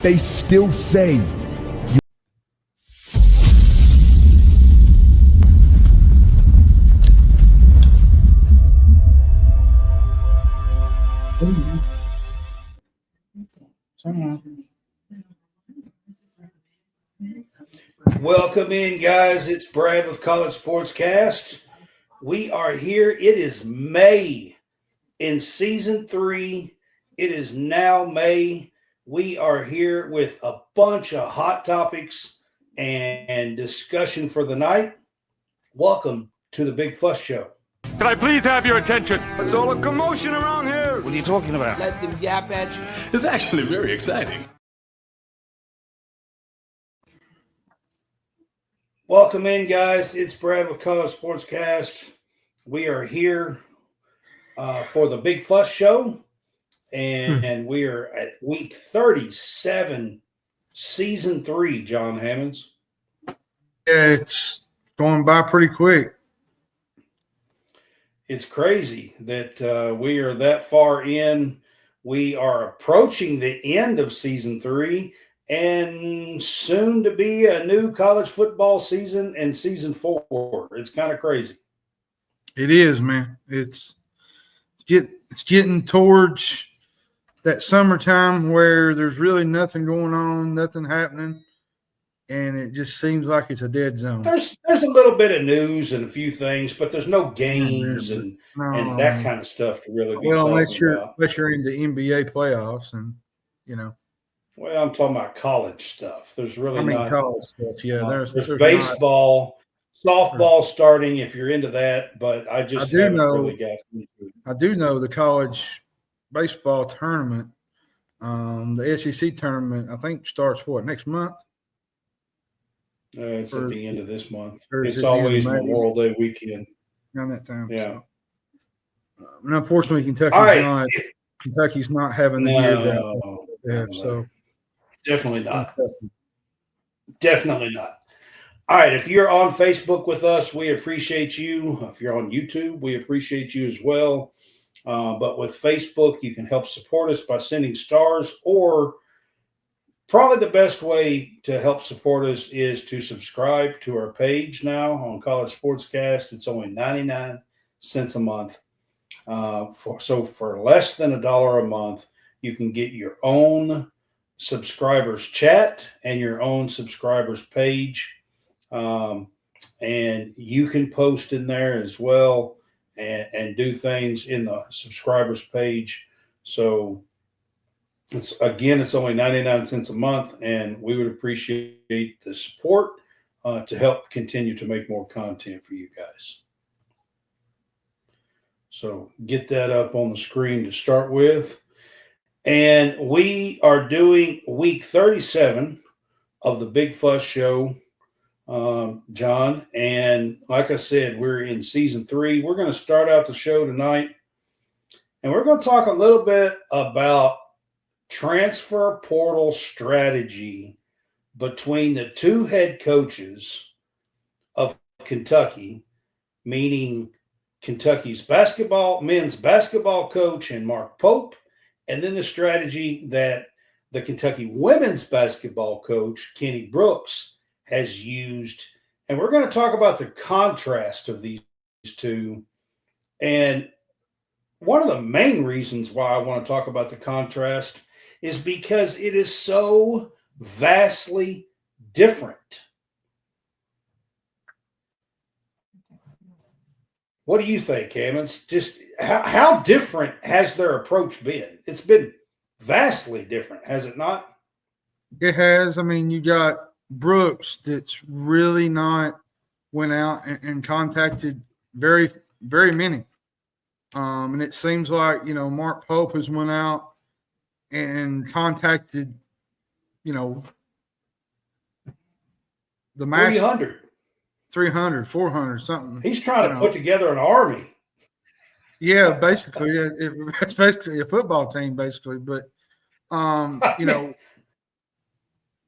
They still say Welcome in, guys. It's Brad with College SportsCast. We are here. It is May in season 3. It is now May. We are here with a bunch of hot topics and discussion for the night. Welcome to the Big Fuss Show. Can I please have your attention? There's all a commotion around here. What are you talking about? Let them yap at you. It's actually very exciting. Welcome in, guys. It's Brad with College SportsCast. We are here for the Big Fuss Show, and we are at week 37, season 3, John Hammonds. Yeah, it's going by pretty quick. It's crazy that we are that far in. We are approaching the end of season 3 and soon to be a new college football season and season 4. It's kind of crazy. It is, man. It's getting towards that summertime where there's really nothing going on, nothing happening, and it just seems like it's a dead zone. There's a little bit of news and a few things, but there's no games and that kind of stuff to really be unless about. you're in the NBA playoffs, and you know. Well, I'm talking about college stuff. There's really not college stuff. Yeah, there's baseball, softball starting if you're into that, but I haven't really got into it. I do know the college baseball tournament, the SEC tournament, I think starts next month? It's at the end of this month. It's always Memorial Day weekend. Around that time. Yeah. And unfortunately, Kentucky's not having the year that. So definitely not. Definitely not. All right. If you're on Facebook with us, we appreciate you. If you're on YouTube, we appreciate you as well. But with Facebook, you can help support us by sending stars, or probably the best way to help support us is to subscribe to our page now on College SportsCast. It's only 99 cents a month. For less than $1 a month, you can get your own subscribers chat and your own subscribers page. And you can post in there as well and do things in the subscribers page. So it's only 99 cents a month, and we would appreciate the support to help continue to make more content for you guys. So get that up on the screen to start with. And we are doing week 37 of the Big Fuss Show, John. And like I said, we're in season 3. We're going to start out the show tonight, and we're going to talk a little bit about transfer portal strategy between the two head coaches of Kentucky, meaning Kentucky's men's basketball coach and Mark Pope, and then the strategy that the Kentucky women's basketball coach, Kenny Brooks, has used. And we're going to talk about the contrast of these two. And one of the main reasons why I want to talk about the contrast is because it is so vastly different. What do you think, Hammonds? Just how different has their approach been? It's been vastly different, has it not? It has. I mean, you got Brooks that's really not went out and contacted very, very many. And it seems like, Mark Pope has went out and contacted, the mass 300, 400, something. He's trying to put together an army. Yeah, basically. It's basically a football team, basically. But,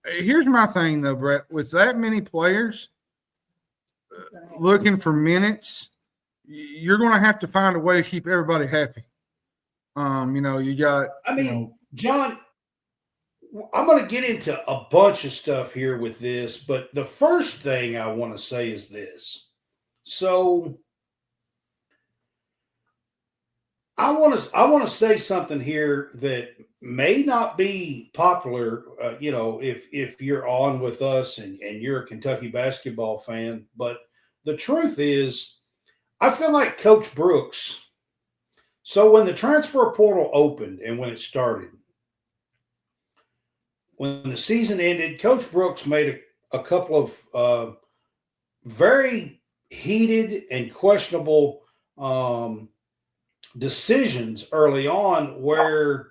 here's my thing, though, Brett. With that many players looking for minutes, you're going to have to find a way to keep everybody happy. You got. John, I'm going to get into a bunch of stuff here with this, but the first thing I want to say is this. So I want to say something here that may not be popular, if you're on with us and you're a Kentucky basketball fan. But the truth is, I feel like Coach Brooks. So when the transfer portal opened and when it started, when the season ended, Coach Brooks made a couple of very heated and questionable decisions early on where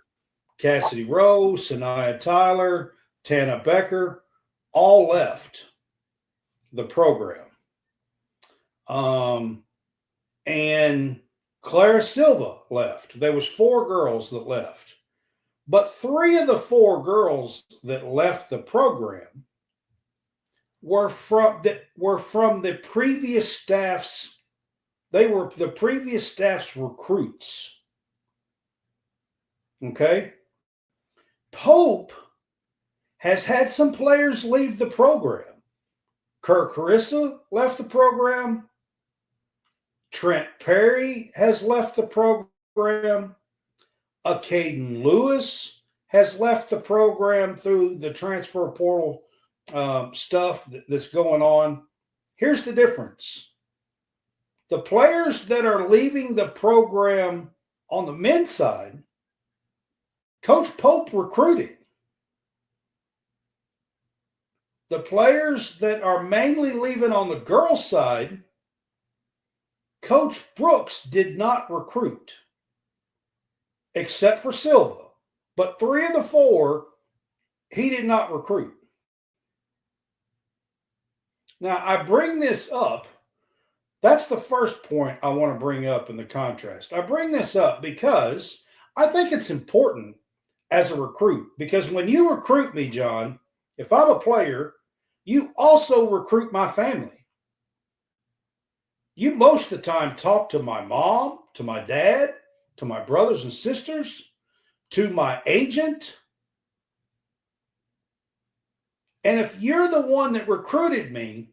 Cassidy Rose, Sanaya Tyler, Tana Becker all left the program. And Clara Silva left. There was 4 girls that left. But 3 of the 4 girls that left the program were from the previous staff's. They were the previous staff's recruits. Okay? Pope has had some players leave the program. Carissa left the program. Trent Perry has left the program. Caden Lewis has left the program through the transfer portal stuff that's going on. Here's the difference. The players that are leaving the program on the men's side, Coach Pope recruited. The players that are mainly leaving on the girls' side, Coach Brooks did not recruit, except for Silva. But 3 of the 4, he did not recruit. Now, I bring this up. That's the first point I want to bring up in the contrast. I bring this up because I think it's important as a recruit. Because when you recruit me, John, if I'm a player, you also recruit my family. You most of the time talk to my mom, to my dad, to my brothers and sisters, to my agent. And if you're the one that recruited me,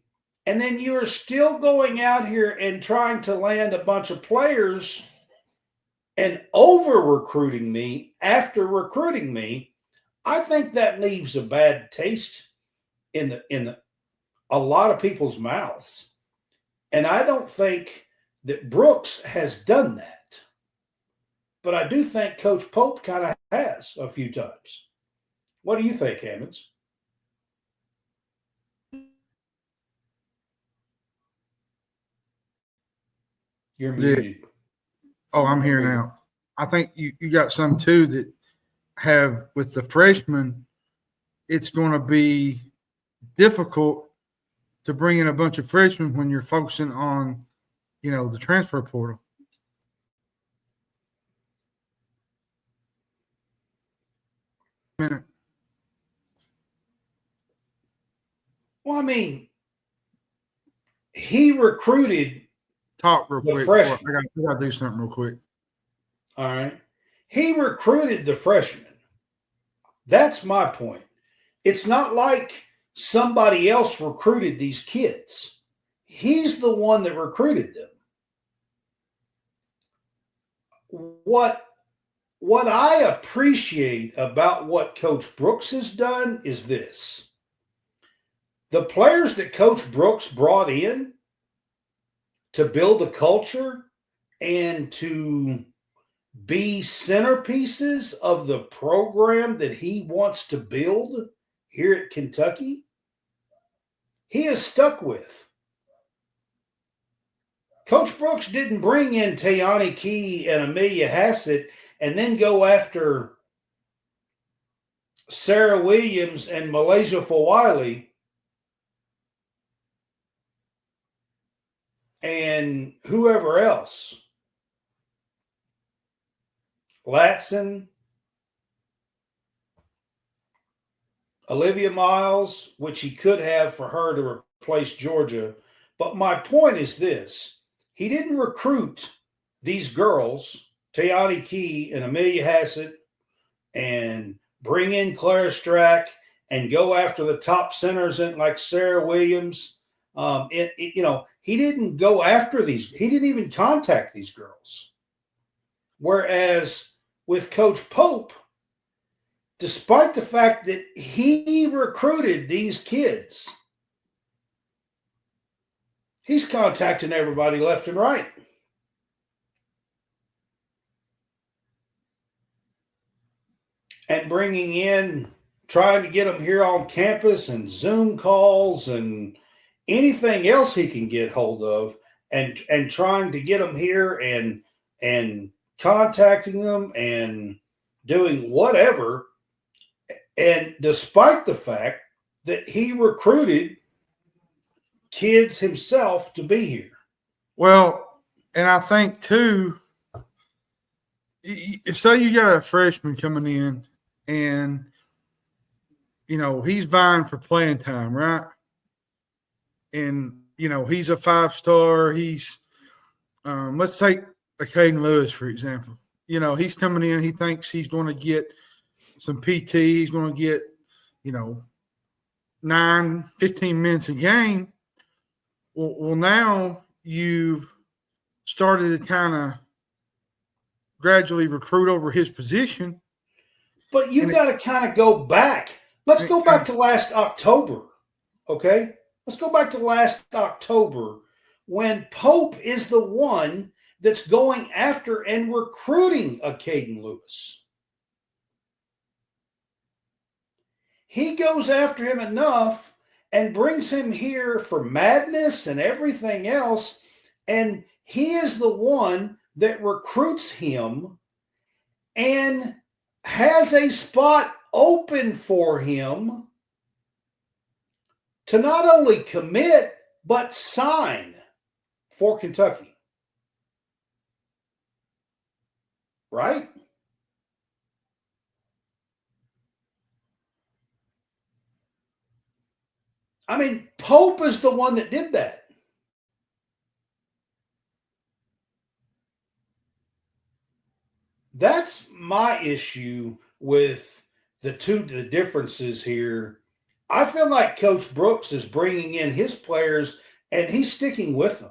and then you are still going out here and trying to land a bunch of players and over-recruiting me after recruiting me, I think that leaves a bad taste in a lot of people's mouths. And I don't think that Brooks has done that. But I do think Coach Pope kind of has a few times. What do you think, Hammonds? You're muted. Oh, I'm here now. I think you got some too that have with the freshmen, it's going to be difficult to bring in a bunch of freshmen when you're focusing on, the transfer portal. Well, I mean, he recruited. Talk real quick. I got to do something real quick. All right. He recruited the freshmen. That's my point. It's not like somebody else recruited these kids. He's the one that recruited them. What I appreciate about what Coach Brooks has done is this. The players that Coach Brooks brought in to build a culture and to be centerpieces of the program that he wants to build here at Kentucky, he is stuck with. Coach Brooks didn't bring in Tayani Key and Amelia Hassett and then go after Sarah Williams and Malaysia Fawiley and whoever else. Latson, Olivia Miles, which he could have for her to replace Georgia. But my point is this. He didn't recruit these girls, Tayani Key and Amelia Hassett and bring in Clara Strack and go after the top centers in like Sarah Williams. He didn't go after these. He didn't even contact these girls. Whereas with Coach Pope, despite the fact that he recruited these kids, he's contacting everybody left and right. And bringing in, trying to get them here on campus and Zoom calls and anything else he can get hold of, and trying to get them here and contacting them and doing whatever. And despite the fact that he recruited kids himself to be here. Well, and I think too, say you got a freshman coming in and, he's vying for playing time, right? And, he's a 5-star. He's, let's take a Caden Lewis, for example. He's coming in. He thinks he's going to get some PT. He's going to get, 9-15 minutes a game. Well, now you've started to kind of gradually recruit over his position. But you got to kind of go back. Let's go back to last October, okay? Let's go back to last October when Pope is the one that's going after and recruiting a Caden Lewis. He goes after him enough and brings him here for madness and everything else, and he is the one that recruits him and has a spot open for him to not only commit, but sign for Kentucky. Right? I mean, Pope is the one that did that. That's my issue with the differences here. I feel like Coach Brooks is bringing in his players and he's sticking with them.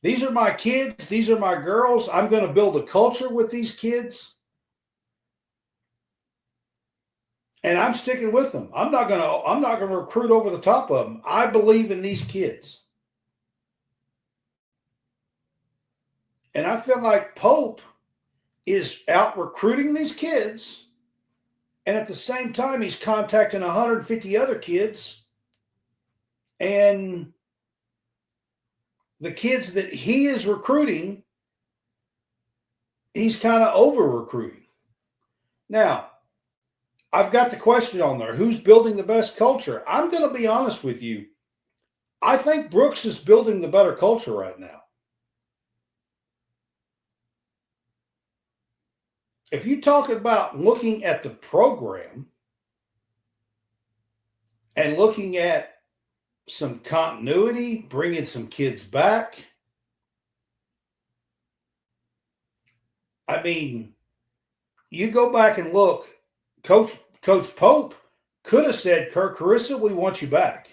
These are my kids. These are my girls. I'm going to build a culture with these kids. And I'm sticking with them. I'm not going to recruit over the top of them. I believe in these kids. And I feel like Pope is out recruiting these kids. And at the same time, he's contacting 150 other kids. And the kids that he is recruiting, he's kind of over-recruiting. Now, I've got the question on there. Who's building the best culture? I'm going to be honest with you. I think Brooks is building the better culture right now. If you talk about looking at the program and looking at some continuity, bringing some kids back, I mean, you go back and look, Coach Pope could have said, Carissa, we want you back.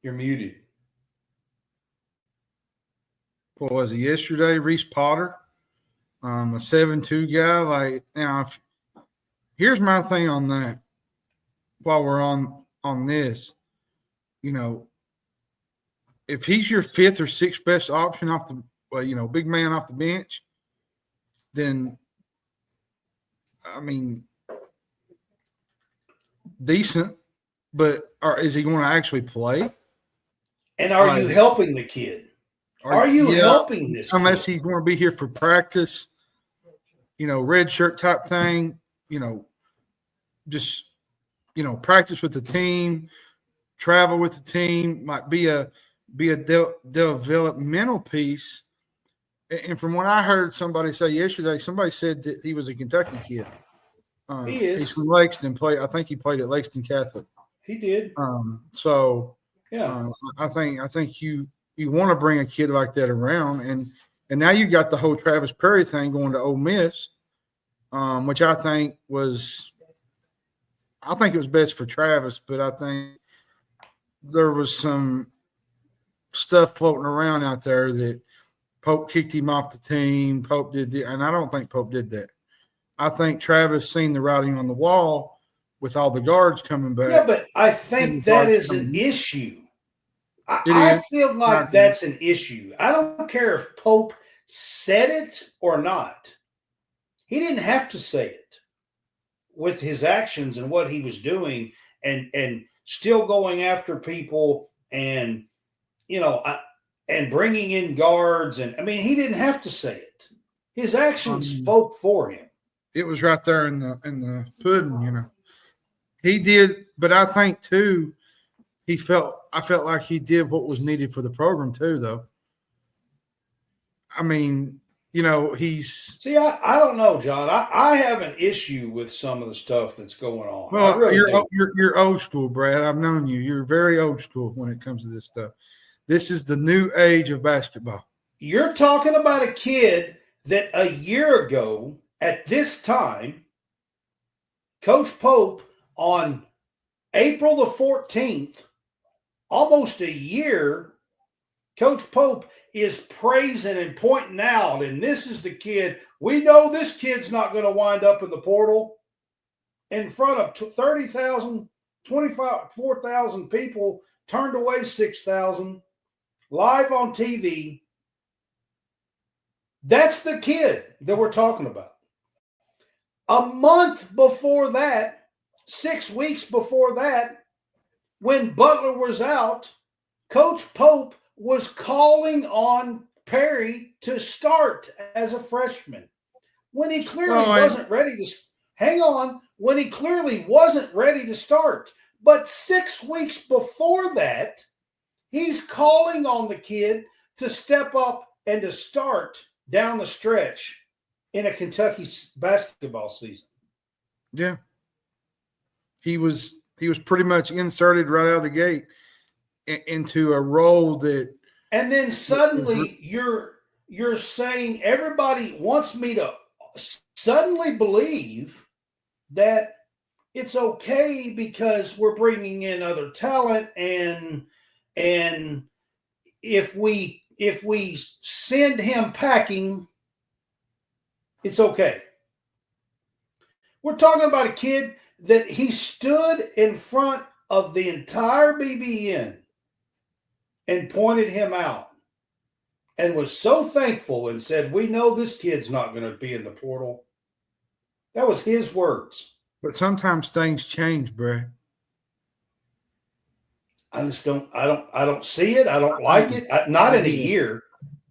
You're muted. What was it yesterday? Reese Potter, a 7'2" guy. Here's my thing on that. While we're on this, if he's your 5th or 6th best option off the, big man off the bench, then, I mean, decent, but is he going to actually play? And are you helping the kid? Are you helping this kid? Unless he's going to be here for practice, red shirt type thing, just, practice with the team, travel with the team, might be a developmental piece. And from what I heard somebody say yesterday, somebody said that he was a Kentucky kid. He is. He's from Lexington. I think he played at Lexington Catholic. He did. I think you want to bring a kid like that around, and And now you got the whole Travis Perry thing going to Ole Miss, which I think it was best for Travis, but I think there was some stuff floating around out there that Pope kicked him off the team. Pope did that, and I don't think Pope did that. I think Travis seen the writing on the wall with all the guards coming back. Yeah, but I think that is an issue. I feel like that's an issue. I don't care if Pope said it or not. He didn't have to say it with his actions and what he was doing and still going after people and, and bringing in guards. And, I mean, he didn't have to say it. His actions spoke for him. It was right there in the pudding, He did, but I think, too, I felt like he did what was needed for the program too, though. I mean, he's. See, I don't know, John. I have an issue with some of the stuff that's going on. Well, really you're old school, Brad. I've known you. You're very old school when it comes to this stuff. This is the new age of basketball. You're talking about a kid that a year ago at this time, Coach Pope on April the 14th, almost a year, Coach Pope is praising and pointing out, and this is the kid. We know this kid's not going to wind up in the portal in front of 30,000, 24,000 people, turned away 6,000, live on TV. That's the kid that we're talking about. A month before that, 6 weeks before that, when Butler was out, Coach Pope was calling on Perry to start as a freshman when he clearly wasn't ready to when he clearly wasn't ready to start. But 6 weeks before that, he's calling on the kid to step up and to start down the stretch in a Kentucky basketball season. Yeah. He was pretty much inserted right out of the gate into a role that. And then suddenly you're saying everybody wants me to suddenly believe that it's okay because we're bringing in other talent and if we send him packing, it's okay. We're talking about a kid that he stood in front of the entire BBN and pointed him out and was so thankful and said, we know this kid's not going to be in the portal. That was his words. But sometimes things change, Brad. I don't see it. I don't like it. Not in a year.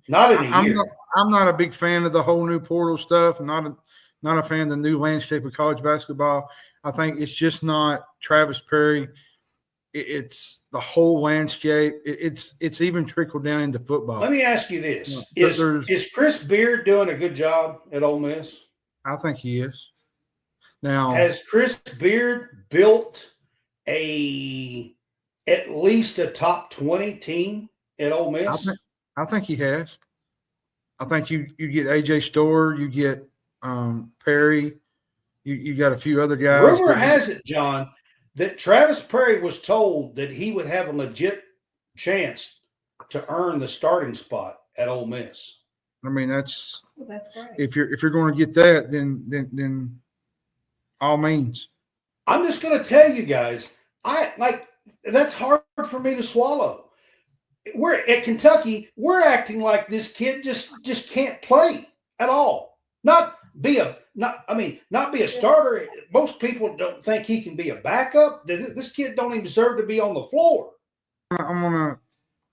Not in a year. I'm not a big fan of the whole new portal stuff. I'm not a fan of the new landscape of college basketball. I think it's just not Travis Perry. It's the whole landscape. It's even trickled down into football. Let me ask you this. Is Chris Beard doing a good job at Ole Miss? I think he is. Now, has Chris Beard built at least a top 20 team at Ole Miss? I think he has. I think you get AJ Storr, you get Perry, you got a few other guys. Rumor has it, John, that Travis Perry was told that he would have a legit chance to earn the starting spot at Ole Miss. I mean, that's great. If you're going to get that, then all means. I'm just going to tell you guys, that's hard for me to swallow. We're at Kentucky. We're acting like this kid just can't play at all. Not be a starter. Most people don't think he can be a backup. This kid don't even deserve to be on the floor. I'm gonna,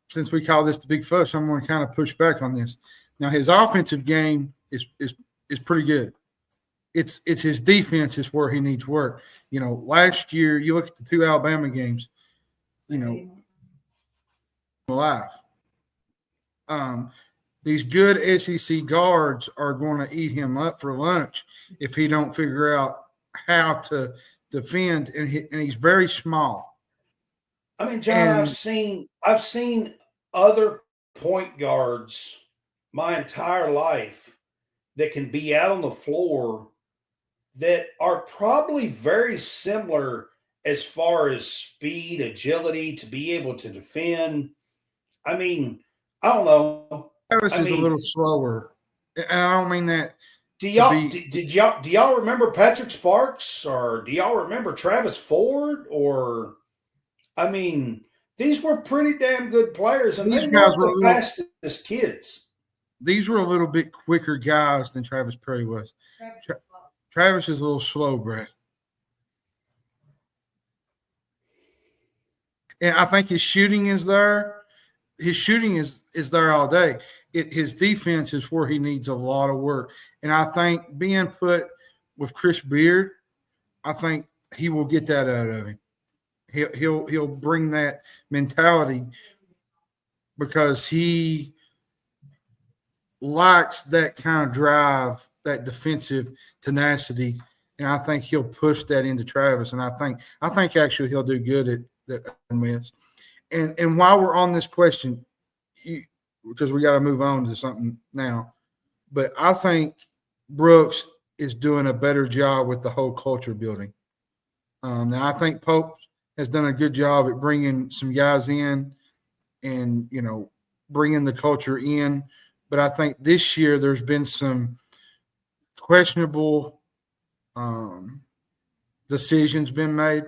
since we call this the big fuss, I'm gonna kind of push back on this. Now his offensive game is pretty good. It's his defense is where he needs work. Last year you look at the two Alabama games. Alive. These good SEC guards are going to eat him up for lunch if he don't figure out how to defend, and he's very small. I mean, John, I've seen other point guards my entire life that can be out on the floor that are probably very similar as far as speed, agility, to be able to defend. I mean, I don't know. Travis I is a mean, little slower, and I don't mean that do to y'all be. do y'all remember Patrick Sparks, or do y'all remember Travis Ford? Or I mean, these were pretty damn good players, and These they guys weren't were the fastest kids. these were a little bit quicker guys than Travis Perry was. Travis is a little slow, Brad. And I think his shooting is there. His shooting is there all day. His defense is where he needs a lot of work. And I think being put with Chris Beard, I think he will get that out of him. He'll bring that mentality because he likes that kind of drive, that defensive tenacity, and I think he'll push that into Travis. And I think actually he'll do good at that miss. And while we're on this question, because we got to move on to something now, but I think Brooks is doing a better job with the whole culture building. Now I think Pope has done a good job at bringing some guys in and bringing the culture in. But I think this year there's been some questionable decisions been made.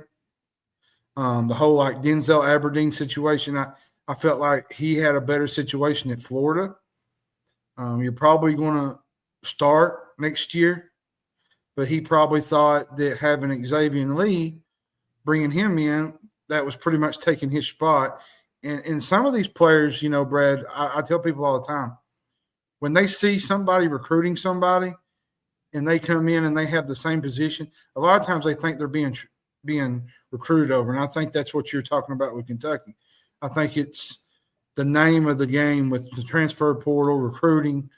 The whole Denzel Aberdeen situation, I felt like he had a better situation at Florida. You're probably going to start next year, but he probably thought that having Xavier Lee, bringing him in, that was pretty much taking his spot. And some of these players, Brad, I tell people all the time, when they see somebody recruiting somebody and they come in and they have the same position, a lot of times they think they're being recruited over. And I think that's what you're talking about with Kentucky. I think it's the name of the game with the transfer portal, recruiting.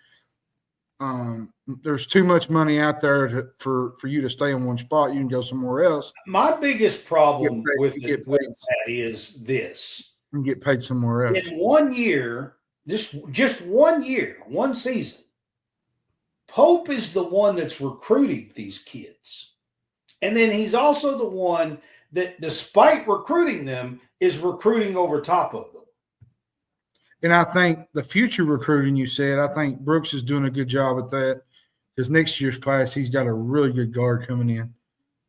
There's too much money out there for you to stay in one spot. You can go somewhere else. My biggest problem with that is this. And get paid somewhere else. In 1 year, just 1 year, one season, Pope is the one that's recruiting these kids. And then he's also the one that, despite recruiting them, is recruiting over top of them. And I think the future recruiting, you said, I think Brooks is doing a good job at that, because next year's class, he's got a really good guard coming in.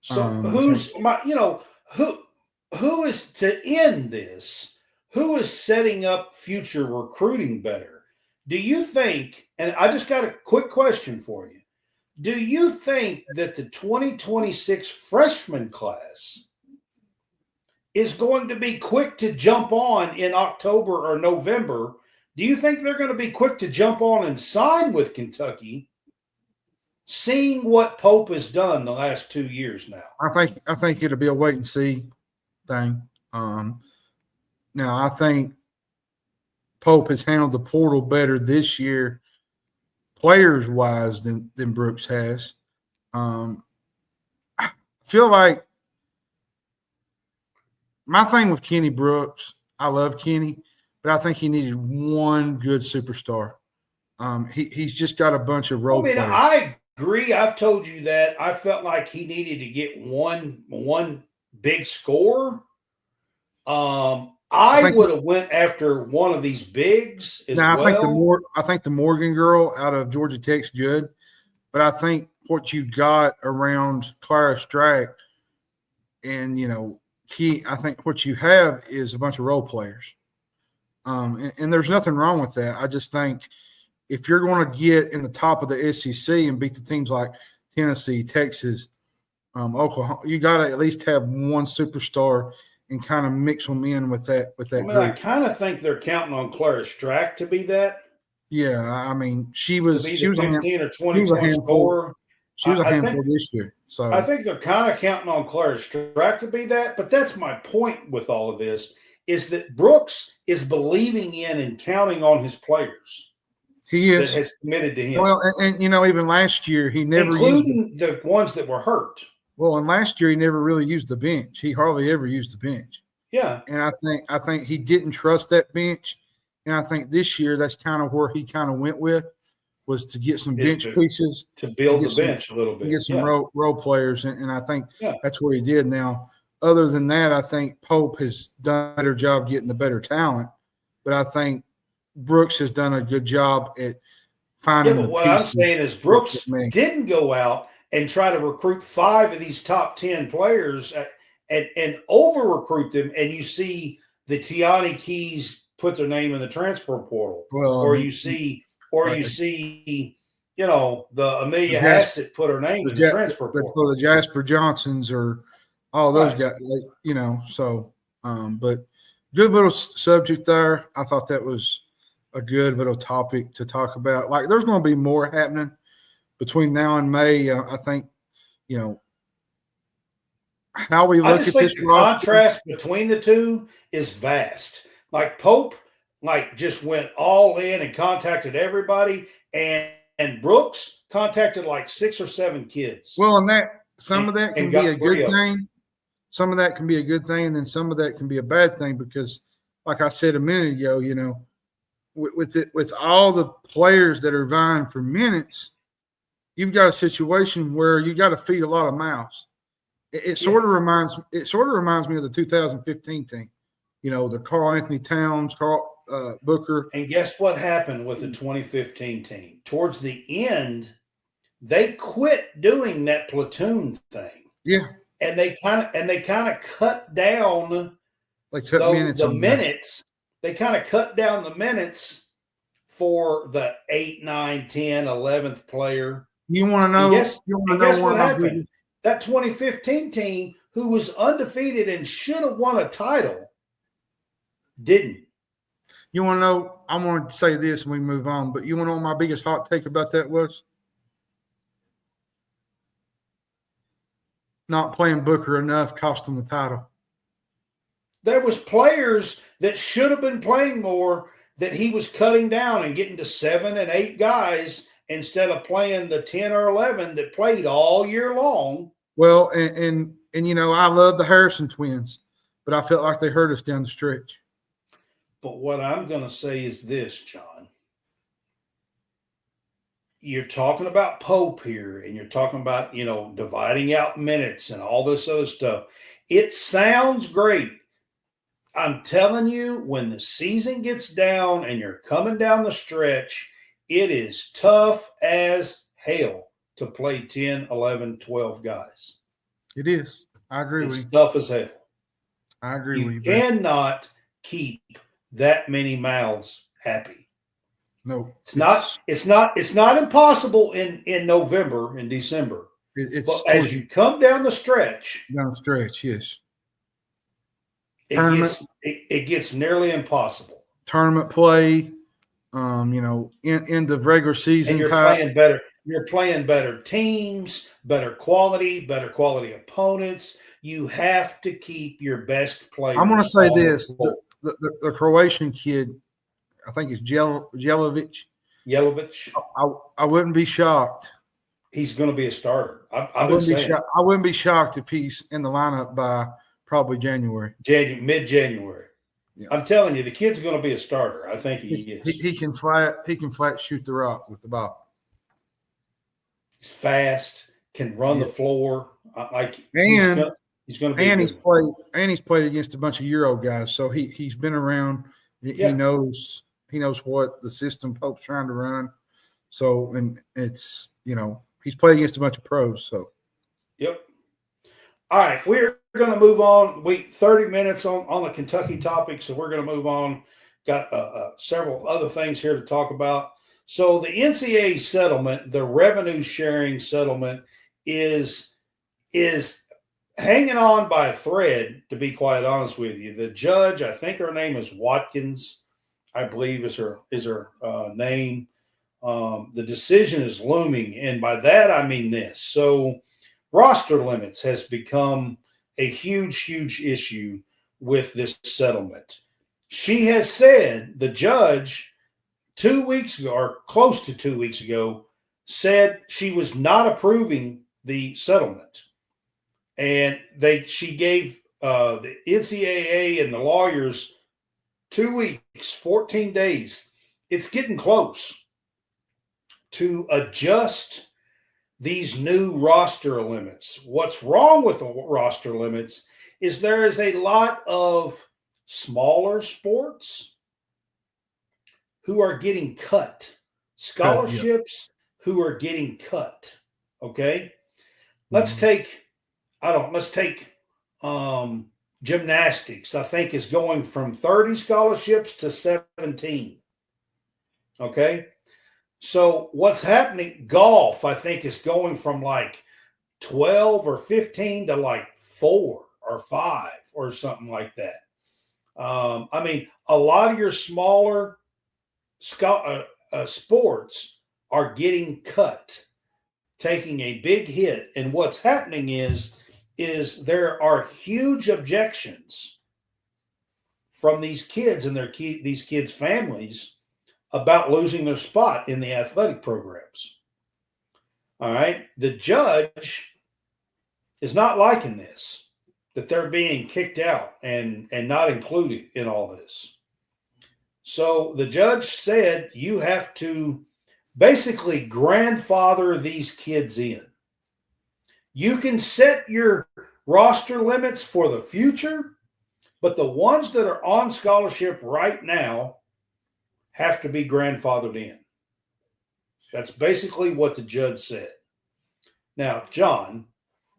So who is to end this? Who is setting up future recruiting better? Do you think, and I just got a quick question for you, do you think that the 2026 freshman class is going to be quick to jump on in October or November? Do you think they're going to be quick to jump on and sign with Kentucky, seeing what Pope has done the last 2 years now? I think it'll be a wait and see thing. Now, I think Pope has handled the portal better this year, players-wise, than Brooks has. I feel like my thing with Kenny Brooks, I love Kenny, but I think he needed one good superstar. He's just got a bunch of role players. I agree. I've told you that. I felt like he needed to get one big score. I would have went after one of these bigs as well. I think the Morgan girl out of Georgia Tech's good, but I think what you got around Clara Strack and I think what you have is a bunch of role players. And there's nothing wrong with that. I just think if you're going to get in the top of the SEC and beat the teams like Tennessee, Texas, Oklahoma, you got to at least have one superstar and kind of mix them in with that. I kind of think they're counting on Clara Strack to be that. Yeah, I mean, she was a 15 or 20 point scorer. She was a handful this year. So I think they're kind of counting on Clara Strack to be that. But that's my point with all of this, is that Brooks is believing in and counting on his players. He is. That has committed to him. Well, and even last year he never including the ones that were hurt. Well, and last year he never really used the bench. He hardly ever used the bench. Yeah. And I think he didn't trust that bench. And I think this year that's kind of where he kind of went with, was to get some bench pieces. To build the bench a little bit. Get some role players. And I think Yeah. that's what he did. Now, other than that, I think Pope has done a better job getting the better talent. But I think Brooks has done a good job at finding the pieces. What I'm saying is Brooks didn't go out and try to recruit 5 of these top 10 players and over-recruit them, and you see the Tiani Keys put their name in the transfer portal. Or you see, the Amelia Hassett put her name in the transfer portal. For the Jasper Johnsons or all those guys, but good little subject there. I thought that was a good little topic to talk about. Like, there's going to be more happening between now and May. I think, how we look at this contrast between the two is vast. Like Pope, just went all in and contacted everybody, and Brooks contacted 6 or 7 kids. Well, and some of that can be a good thing. Some of that can be a good thing, and then some of that can be a bad thing because, like I said a minute ago, with all the players that are vying for minutes, you've got a situation where you got to feed a lot of mouths. It sort of reminds me of the 2015 team. The Karl Anthony Towns, Booker. And guess what happened with the 2015 team? Towards the end, they quit doing that platoon thing. Yeah. And they kind of cut down the minutes. They kind of cut down the minutes for the 8, 9, 10, 11th player. You want to know? Guess what happened? That 2015 team, who was undefeated and should have won a title, didn't. You want to know? I want to say this and we move on, but you want to know what my biggest hot take about that was? Not playing Booker enough cost them the title. There was players that should have been playing more that he was cutting down and getting to 7 and 8 guys instead of playing the 10 or 11 that played all year long. Well, and I love the Harrison twins, but I felt like they hurt us down the stretch. But what I'm going to say is this, John. You're talking about Pope here, and you're talking about, dividing out minutes and all this other stuff. It sounds great. I'm telling you, when the season gets down and you're coming down the stretch, it is tough as hell to play 10, 11, 12 guys. It is. I agree with you. It's tough as hell. I agree with you. You cannot keep that many mouths happy. No. It's not impossible in November and December. But as you come down the stretch. Down the stretch, yes. It gets nearly impossible. Tournament play, end of regular season. And you're playing better. You're playing better teams, better quality opponents. You have to keep your best players. I'm going to say this: the Croatian kid, I think it's Jelovic. I wouldn't be shocked. He's going to be a starter. I wouldn't be shocked if he's in the lineup by probably mid-January. Yeah. I'm telling you, the kid's going to be a starter. I think he is. He can flat shoot the rock with the ball. He's fast, can run the floor. He's going to be. And he's played against a bunch of Euro guys, so he's been around. He knows what the system Pope's trying to run. So, and it's he's played against a bunch of pros. So, yep. All right, we're going to move on. 30 minutes on the Kentucky topic, so we're going to move on. Got several other things here to talk about. So the NCAA settlement, the revenue sharing settlement, is hanging on by a thread, to be quite honest with you. The judge, I think her name is Watkins, I believe is her name. The decision is looming, and by that I mean this. So roster limits has become a huge, huge issue with this settlement. She has said, the judge 2 weeks ago, or close to 2 weeks ago, said she was not approving the settlement. And she gave the NCAA and the lawyers 2 weeks, 14 days. It's getting close to adjust these new roster limits. What's wrong with the roster limits is there is a lot of smaller sports who are getting cut, scholarships who are getting cut. Okay, let's take gymnastics. I think is going from 30 scholarships to 17. Okay, so what's happening? Golf, I think, is going from like 12 or 15 to like 4 or 5 or something like that. I mean, a lot of your smaller sports are getting cut, taking a big hit. And what's happening is there are huge objections from these kids and these kids' families about losing their spot in the athletic programs. All right. The judge is not liking this, that they're being kicked out and not included in all this. So the judge said you have to basically grandfather these kids in. You can set your roster limits for the future, but the ones that are on scholarship right now have to be grandfathered in. That's basically what the judge said. Now, John,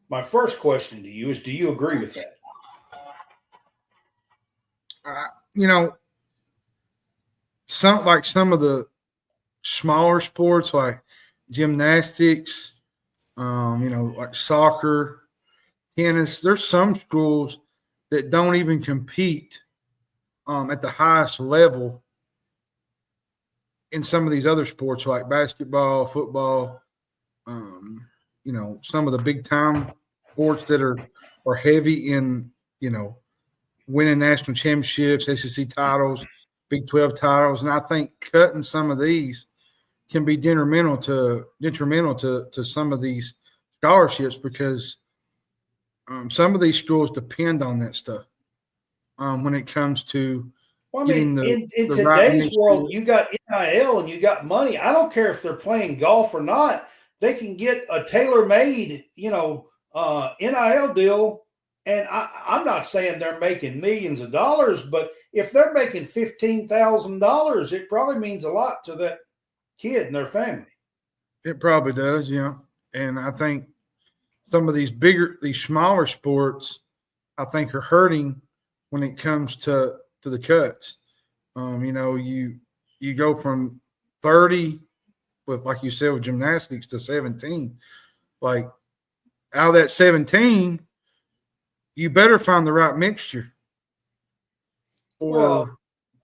my first question to you is, do you agree with that? Some of the smaller sports like gymnastics, like soccer, tennis, there's some schools that don't even compete at the highest level in some of these other sports like basketball, football, some of the big time sports that are heavy in, winning national championships, SEC titles, Big 12 titles. And I think cutting some of these can be detrimental to some of these scholarships because some of these schools depend on that stuff when it comes to in today's world, you got NIL and you got money. I don't care if they're playing golf or not. They can get a tailor-made, NIL deal. And I'm not saying they're making millions of dollars, but if they're making $15,000, it probably means a lot to that kid and their family. It probably does, yeah. And I think some of these smaller sports, I think are hurting when it comes to the cuts. You go from 30 with, like you said, with gymnastics to 17. Like out of that 17, you better find the right mixture. And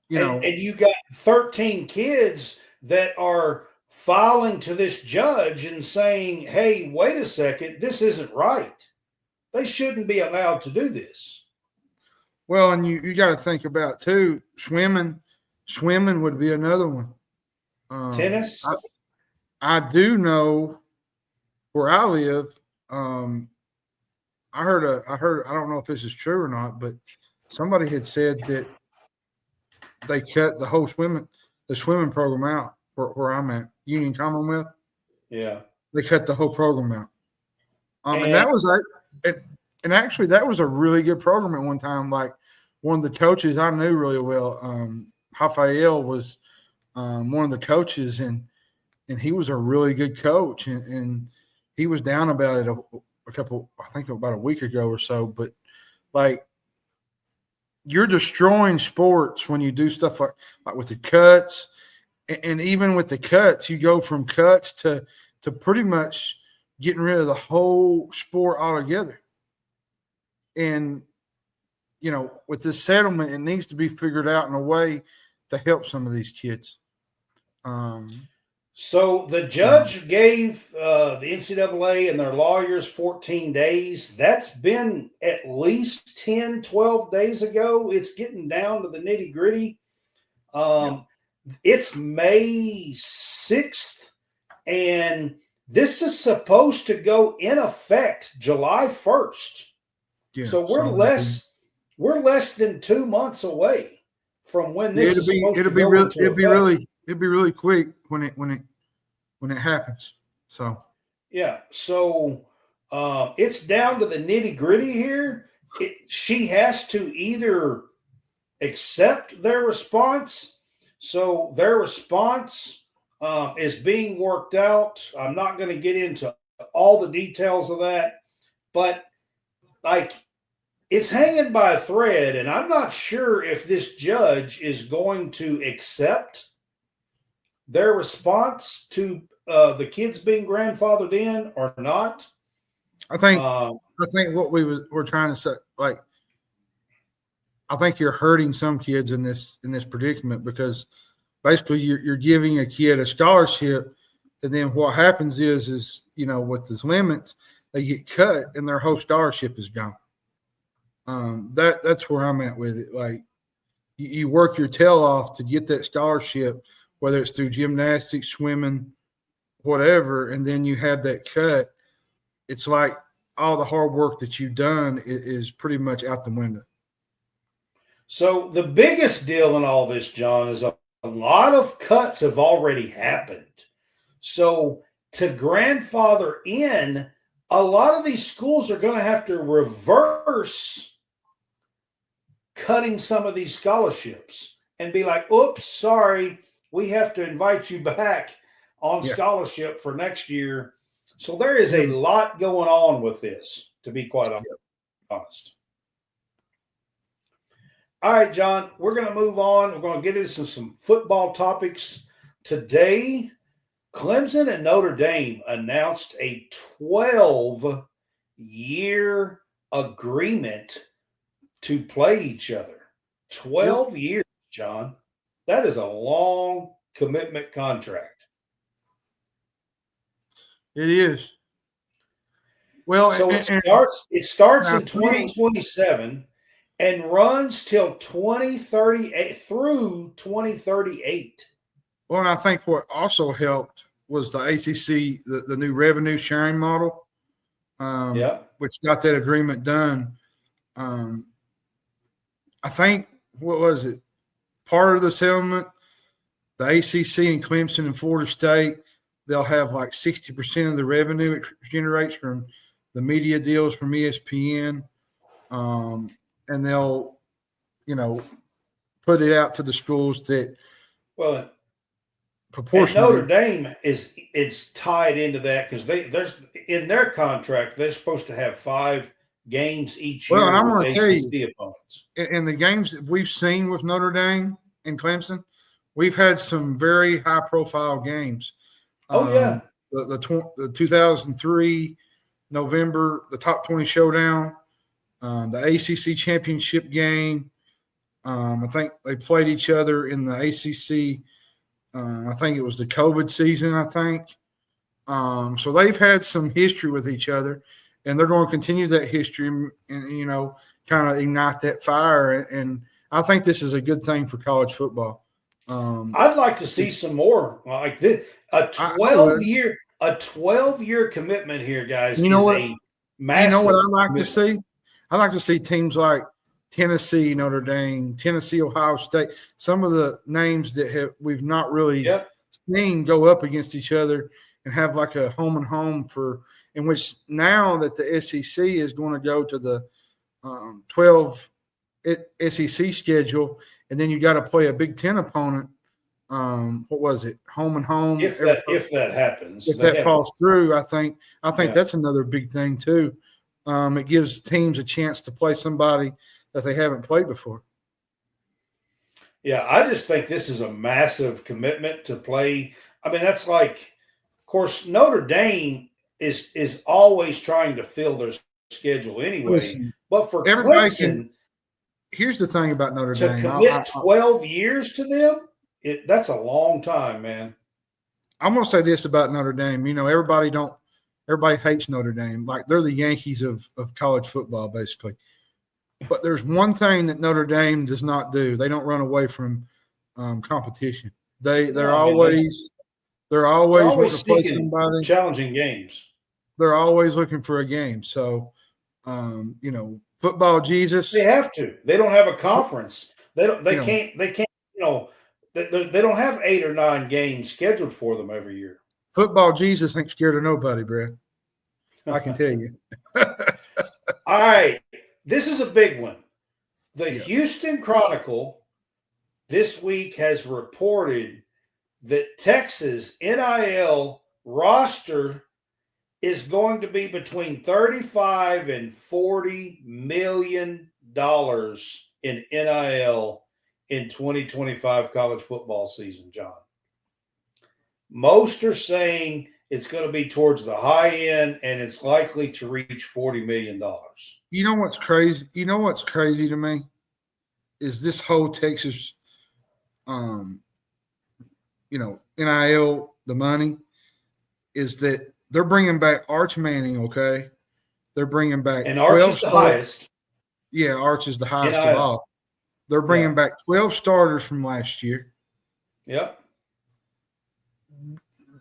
you got 13 kids that are filing to this judge and saying, hey, wait a second, this isn't right. They shouldn't be allowed to do this. Well, and you got to think about, too, swimming. Swimming would be another one. Tennis? I do know where I live. I heard, I don't know if this is true or not, but somebody had said that they cut the whole swimming program out where I'm at, Union Commonwealth. Yeah. They cut the whole program out. And that was like, and actually that was a really good program at one time. Like one of the coaches I knew really well, Rafael was one of the coaches, and he was a really good coach, and he was down about it about a week ago or so. But like, you're destroying sports when you do stuff like with the cuts, and even with the cuts, you go from cuts to pretty much getting rid of the whole sport altogether. And with this settlement, it needs to be figured out in a way to help some of these kids. So the judge gave the NCAA and their lawyers 14 days. That's been at least 10, 12 days ago. It's getting down to the nitty gritty. It's May 6th, and this is supposed to go in effect July 1st. So we're less than 2 months away from when this is supposed to be go really into it'd be effect. really quick when it happens. So Yeah. So it's down to the nitty gritty here. She has to either accept their response. So their response is being worked out. I'm not going to get into all the details of that, but like it's hanging by a thread, and I'm not sure if this judge is going to accept their response to the kids being grandfathered in or not. I think what we're trying to say, like, I think you're hurting some kids in this predicament because basically you're giving a kid a scholarship, and then what happens is with these limits they get cut and their whole scholarship is gone. That's where I'm at with it. Like you work your tail off to get that scholarship, whether it's through gymnastics, swimming, whatever, and then you have that cut. It's like all the hard work that you've done is pretty much out the window. So the biggest deal in all this, John, is a lot of cuts have already happened. So to grandfather in, a lot of these schools are going to have to reverse cutting some of these scholarships and be like, oops, sorry, we have to invite you back on scholarship for next year. So there is a lot going on with this, to be quite honest. All right, John, we're going to move on. We're going to get into some football topics. Today, Clemson and Notre Dame announced a 12-year agreement to play each other. 12 years, John. That is a long commitment contract. It is. Well, so it starts in 2027 and runs till 2038 through 2038. Well, and I think what also helped was the ACC, the new revenue sharing model, which got that agreement done. I think, what was it? Part of the settlement, the ACC and Clemson and Florida State, they'll have like 60% of the revenue it generates from the media deals from ESPN. And they'll, put it out to the schools that proportionally. Notre Dame is tied into that because there's in their contract they're supposed to have 5 games each year. Well, and I'm going to tell you, opponents. In the games that we've seen with Notre Dame and Clemson, we've had some very high-profile games. The 2003 November, the top 20 showdown, the ACC championship game. I think they played each other in the ACC. I think it was the COVID season, I think. So they've had some history with each other, and they're going to continue that history and kind of ignite that fire. And I think this is a good thing for college football. I'd like to see some more like this. A 12-year commitment here, guys. You know what I like to see? I like to see teams like Tennessee, Notre Dame, Tennessee, Ohio State. Some of the names that we've not really seen go up against each other and have like a home and home in which now that the SEC is going to go to the 12 SEC schedule, and then you got to play a Big Ten opponent. What was it? Home and home. If that happens, if that falls through, I think that's another big thing too. It gives teams a chance to play somebody that they haven't played before. Yeah, I just think this is a massive commitment to play. I mean, that's like, of course, Notre Dame is always trying to fill their schedule anyway. Listen, but for Clemson, here's the thing about Notre Dame. To commit 12 years to them, that's a long time, man. I'm going to say this about Notre Dame. Everybody hates Notre Dame. Like they're the Yankees of college football, basically. But there's one thing that Notre Dame does not do. They don't run away from competition. They're always wanting to play somebody. Challenging games. They're always looking for a game. So, football Jesus. They have to. They don't have a conference. They don't. They can't. They can't. They don't have 8 or 9 games scheduled for them every year. Football Jesus ain't scared of nobody, Brad. I can tell you. All right, this is a big one. The Houston Chronicle this week has reported that Texas NIL roster is going to be between $35 and $40 million in NIL in 2025 college football season, John. Most are saying it's going to be towards the high end, and it's likely to reach $40 million. You know what's crazy? You know what's crazy to me is this whole Texas, NIL, the money, is that they're bringing back Arch Manning, okay? They're bringing back – and Arch is the highest. Yeah, Arch is the highest of all. They're bringing back 12 starters from last year. Yep.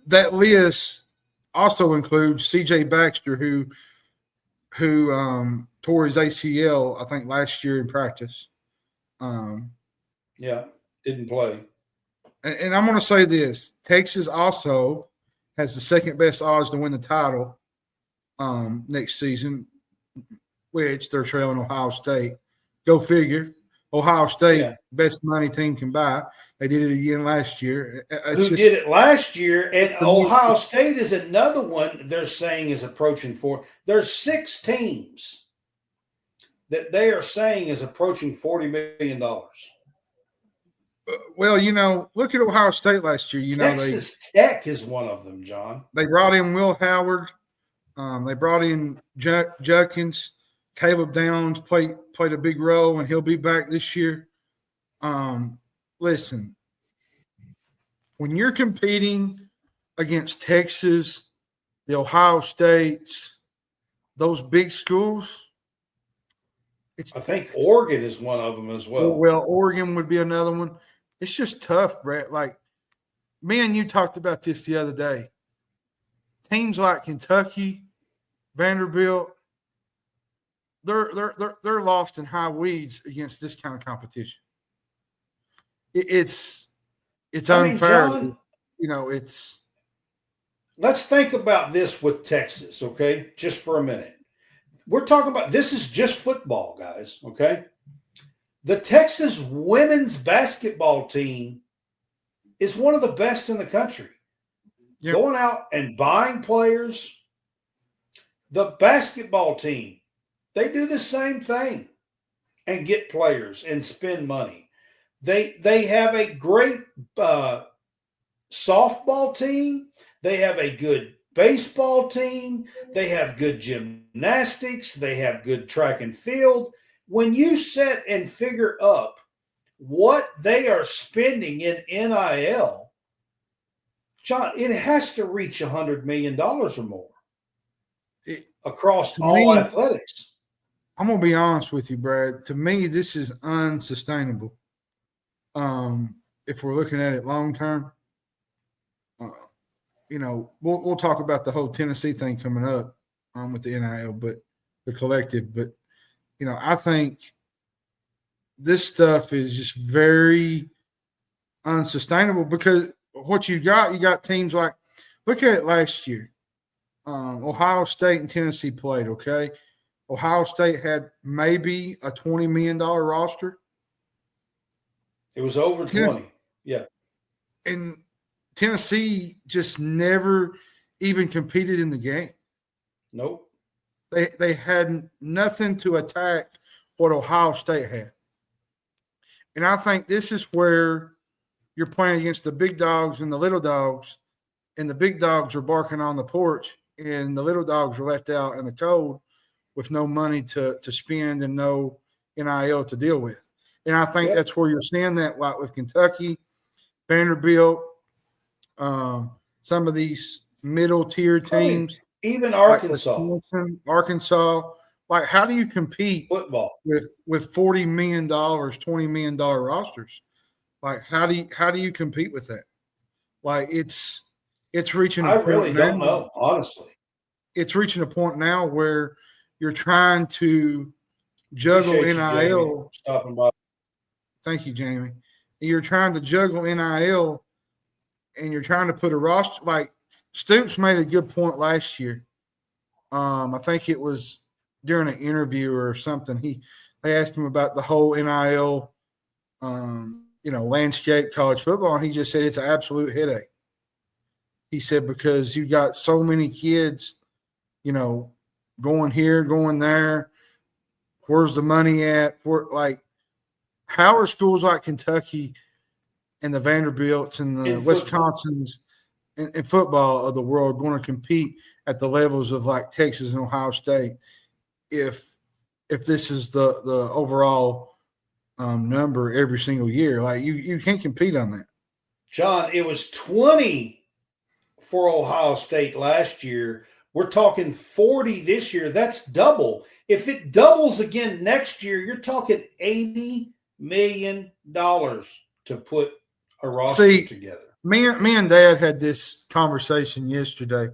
That list also includes C.J. Baxter, who tore his ACL, I think, last year in practice. Didn't play. And I'm going to say this. Texas also has the second best odds to win the title next season, which they're trailing Ohio State. Go figure. Ohio State, best money team can buy. They did it again last year. Did it last year? And Ohio State is another one they're saying is approaching for. There's 6 teams that they are saying is approaching $40 million. Well, look at Ohio State last year. Texas Tech is one of them, John. They brought in Will Howard. They brought in Judkins. Caleb Downs played a big role, and he'll be back this year. Listen, when you're competing against Texas, the Ohio States, those big schools, I think Oregon is one of them as well. Well, Oregon would be another one. It's just tough, Brett. Like, me and you talked about this the other day. Teams like Kentucky, Vanderbilt, they're lost in high weeds against this kind of competition. It's unfair. John, it's. Let's think about this with Texas, okay? Just for a minute. We're talking about this is just football, guys, okay? The Texas women's basketball team is one of the best in the country. Yep. Going out and buying players. The basketball team, they do the same thing and get players and spend money. They have a great softball team. They have a good baseball team. They have good gymnastics. They have good track and field. When you sit and figure up what they are spending in NIL, John, it has to reach $100 million or more across all athletics. I'm going to be honest with you, Brad. To me, this is unsustainable. If we're looking at it long term, we'll talk about the whole Tennessee thing coming up with the NIL, but the collective. But I think this stuff is just very unsustainable because what you got teams like, look at it last year. Ohio State and Tennessee played, okay? Ohio State had maybe a $20 million roster. It was over 20. Yeah. And Tennessee just never even competed in the game. Nope. They had nothing to attack what Ohio State had. And I think this is where you're playing against the big dogs and the little dogs, and the big dogs are barking on the porch, and the little dogs are left out in the cold with no money to spend and no NIL to deal with. And I think that's where you're seeing that, like with Kentucky, Vanderbilt, some of these middle-tier teams. Even Arkansas. Like Arkansas. Like, how do you compete football with $40 million, $20 million rosters? Like, how do you compete with that? Like, it's reaching a point. I really don't know, honestly. It's reaching a point now where you're trying to juggle NIL. Stopping by. Thank you, Jamie. You're trying to juggle NIL, and you're trying to put a roster. Like Stoops made a good point last year. I think it was during an interview or something. They asked him about the whole NIL, landscape college football, and he just said it's an absolute headache. He said because you got so many kids, going here, going there. Where's the money at? How are schools like Kentucky and the Vanderbilts and the Wisconsins in football of the world going to compete at the levels of like Texas and Ohio State if this is the overall number every single year? Like you can't compete on that. John, it was 20 for Ohio State last year. We're talking 40 this year. That's double. If it doubles again next year, you're talking $80 million to put a roster together. Me and Dad had this conversation yesterday,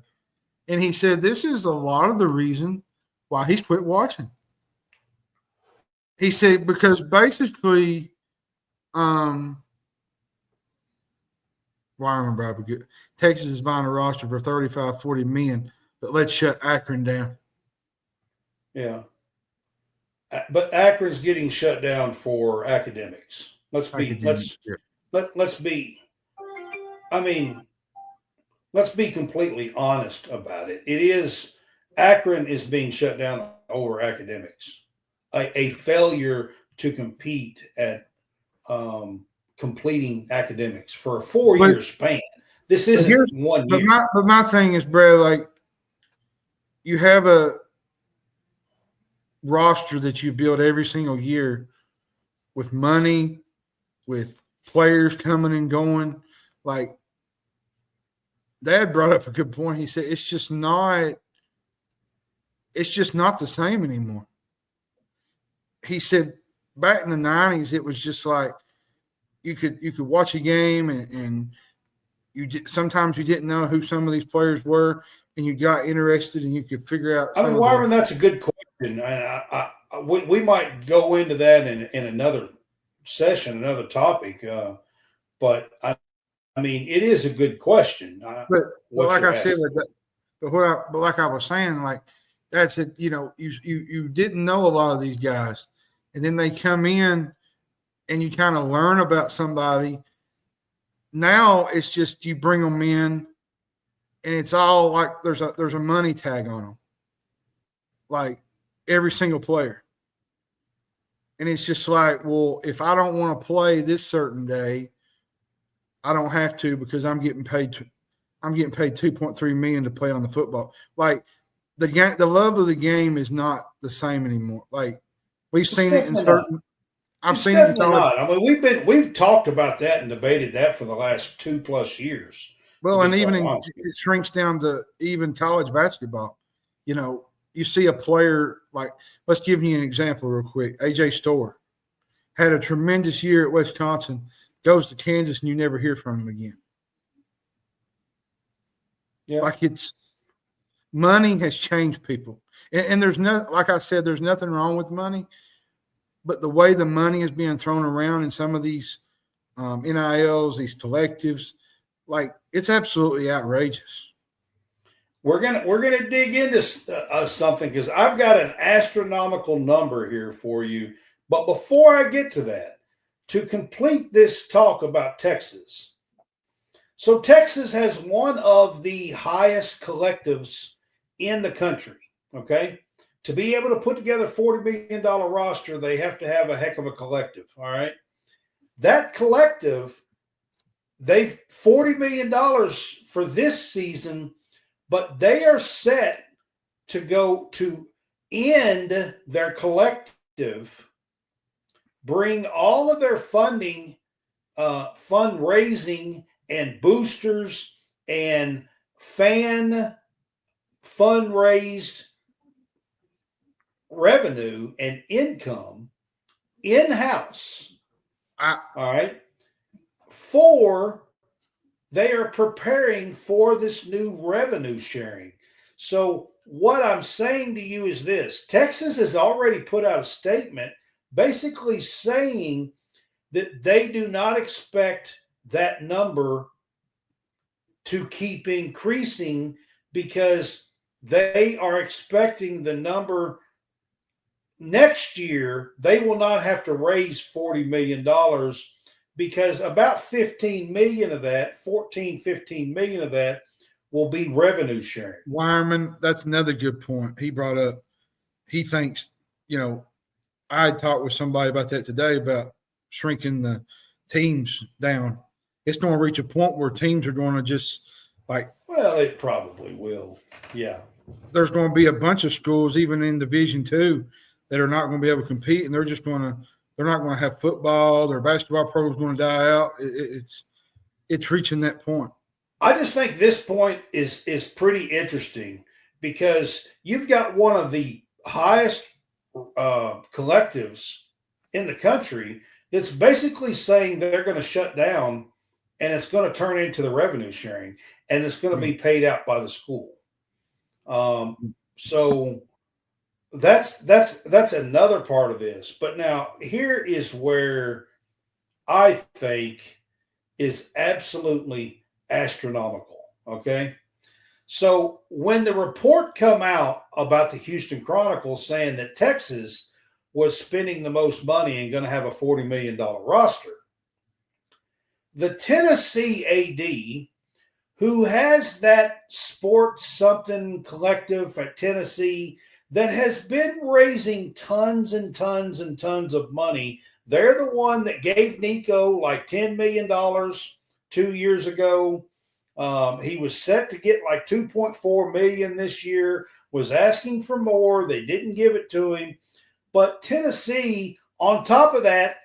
and he said this is a lot of the reason why he's quit watching. He said because basically, I remember Texas is buying a roster for 35, 40 million, but let's shut Akron down. Yeah. But Akron's getting shut down for academics. Let's be completely honest about it. Akron is being shut down over academics. A failure to compete at completing academics for a 4-year span. This isn't 1 year. But my thing is, Brad, like you have a roster that you build every single year with money, with players coming and going. Like Dad brought up a good point. He said it's just not the same anymore. He said back in the 90s, it was just like you could watch a game and sometimes you didn't know who some of these players were, and you got interested and you could figure out. Wyron, that's a good question. We might go into that in another session, another topic. But it is a good question. But like I said, like I was saying, like that's it. You didn't know a lot of these guys, and then they come in, and you kind of learn about somebody. Now it's just you bring them in, and it's all like there's a money tag on them, like every single player. And it's just like, well, if I don't want to play this certain day, I don't have to because I'm getting paid $2.3 million to play on the football. Like the love of the game is not the same anymore. Like we've seen it in certain. I've seen it. Not. We've talked about that and debated that for the last 2+ years. Well, and even it shrinks down to even college basketball. You see a player like, let's give you an example real quick. AJ Storr had a tremendous year at Wisconsin, goes to Kansas, and you never hear from him again. Yeah. Like money has changed people. And there's like I said, there's nothing wrong with money, but the way the money is being thrown around in some of these NILs, these collectives, like it's absolutely outrageous. We're gonna dig into something because I've got an astronomical number here for you. But before I get to that, to complete this talk about Texas, so Texas has one of the highest collectives in the country. Okay, to be able to put together a $40 million roster, they have to have a heck of a collective. All right, that collective, they've $40 million for this season. But they are set to go to end their collective, bring all of their funding, fundraising and boosters and fan fundraised revenue and income in-house. All right. They are preparing for this new revenue sharing. So what I'm saying to you is this. Texas has already put out a statement basically saying that they do not expect that number to keep increasing because they are expecting the number next year. They will not have to raise $40 million because about 15 million of that, 15 million of that will be revenue sharing. Wyman, that's another good point he brought up. He thinks, I had talked with somebody about that today about shrinking the teams down. It's going to reach a point where teams are going to just well, it probably will. Yeah. There's going to be a bunch of schools, even in Division II, that are not going to be able to compete, and they're not going to have football. Their basketball program's going to die out. It's reaching that point. I just think this point is pretty interesting because you've got one of the highest collectives in the country that's basically saying they're going to shut down and it's going to turn into the revenue sharing and it's going to be paid out by the school. So that's another part of this. But now here is where I think is absolutely astronomical. Okay. So when the report come out about the Houston Chronicle saying that Texas was spending the most money and going to have a $40 million roster, the Tennessee AD, who has that sports something collective at Tennessee that has been raising tons and tons and tons of money. They're the one that gave Nico like $10 million 2 years ago. He was set to get like $2.4 million this year, was asking for more. They didn't give it to him. But Tennessee, on top of that,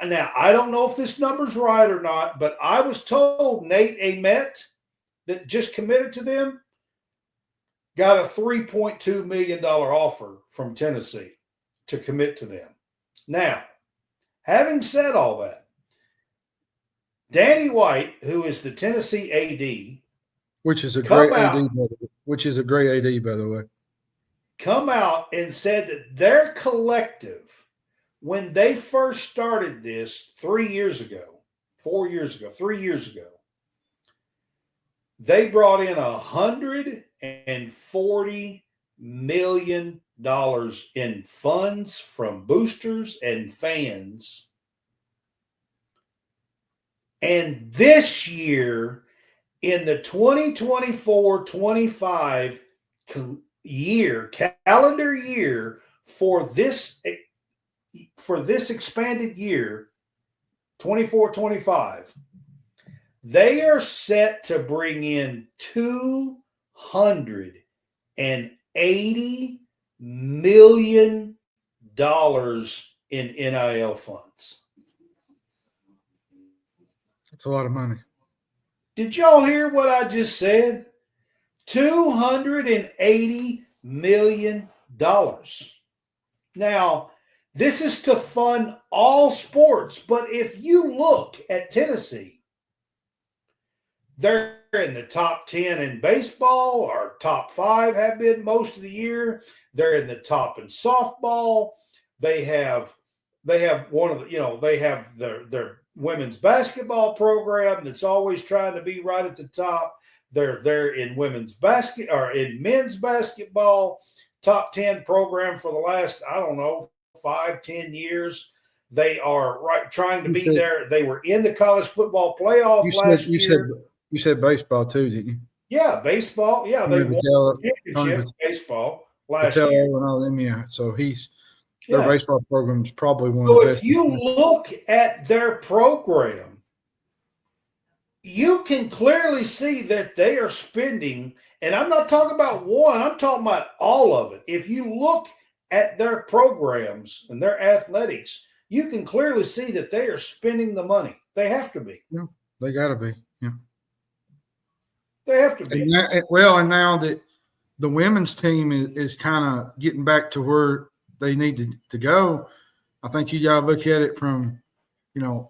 now I don't know if this number's right or not, but I was told Nate Amet, that just committed to them, got a $3.2 million offer from Tennessee to commit to them. Now, having said all that, Danny White, who is the Tennessee AD, which is a great AD, by the way, come out and said that their collective, when they first started this 3 years ago, they brought in $140 million in funds from boosters and fans. And this year, in the 2024-25 calendar year, for this expanded year, 24-25, they are set to bring in $280 million in NIL funds. That's a lot of money. Did y'all hear what I just said? $280 million. Now, this is to fund all sports, but if you look at Tennessee, they're in the top 10 in baseball, or top 5 have been most of the year. They're in the top in softball. They have one of the, they have their women's basketball program that's always trying to be right at the top. They're in men's basketball, top 10 program for the last, 5-10 years. They are trying to be there. They were in the college football playoff last year. You said baseball too, didn't you? Yeah, baseball. Yeah, they won the championship baseball last year. And all them, yeah. So their baseball program is probably one of the best. So if you look at their program, you can clearly see that they are spending, and I'm not talking about one, I'm talking about all of it. If you look at their programs and their athletics, you can clearly see that they are spending the money. They have to be. Yeah, they got to be. Yeah. They have to be. And now that the women's team is kind of getting back to where they need to go, I think you got to look at it from the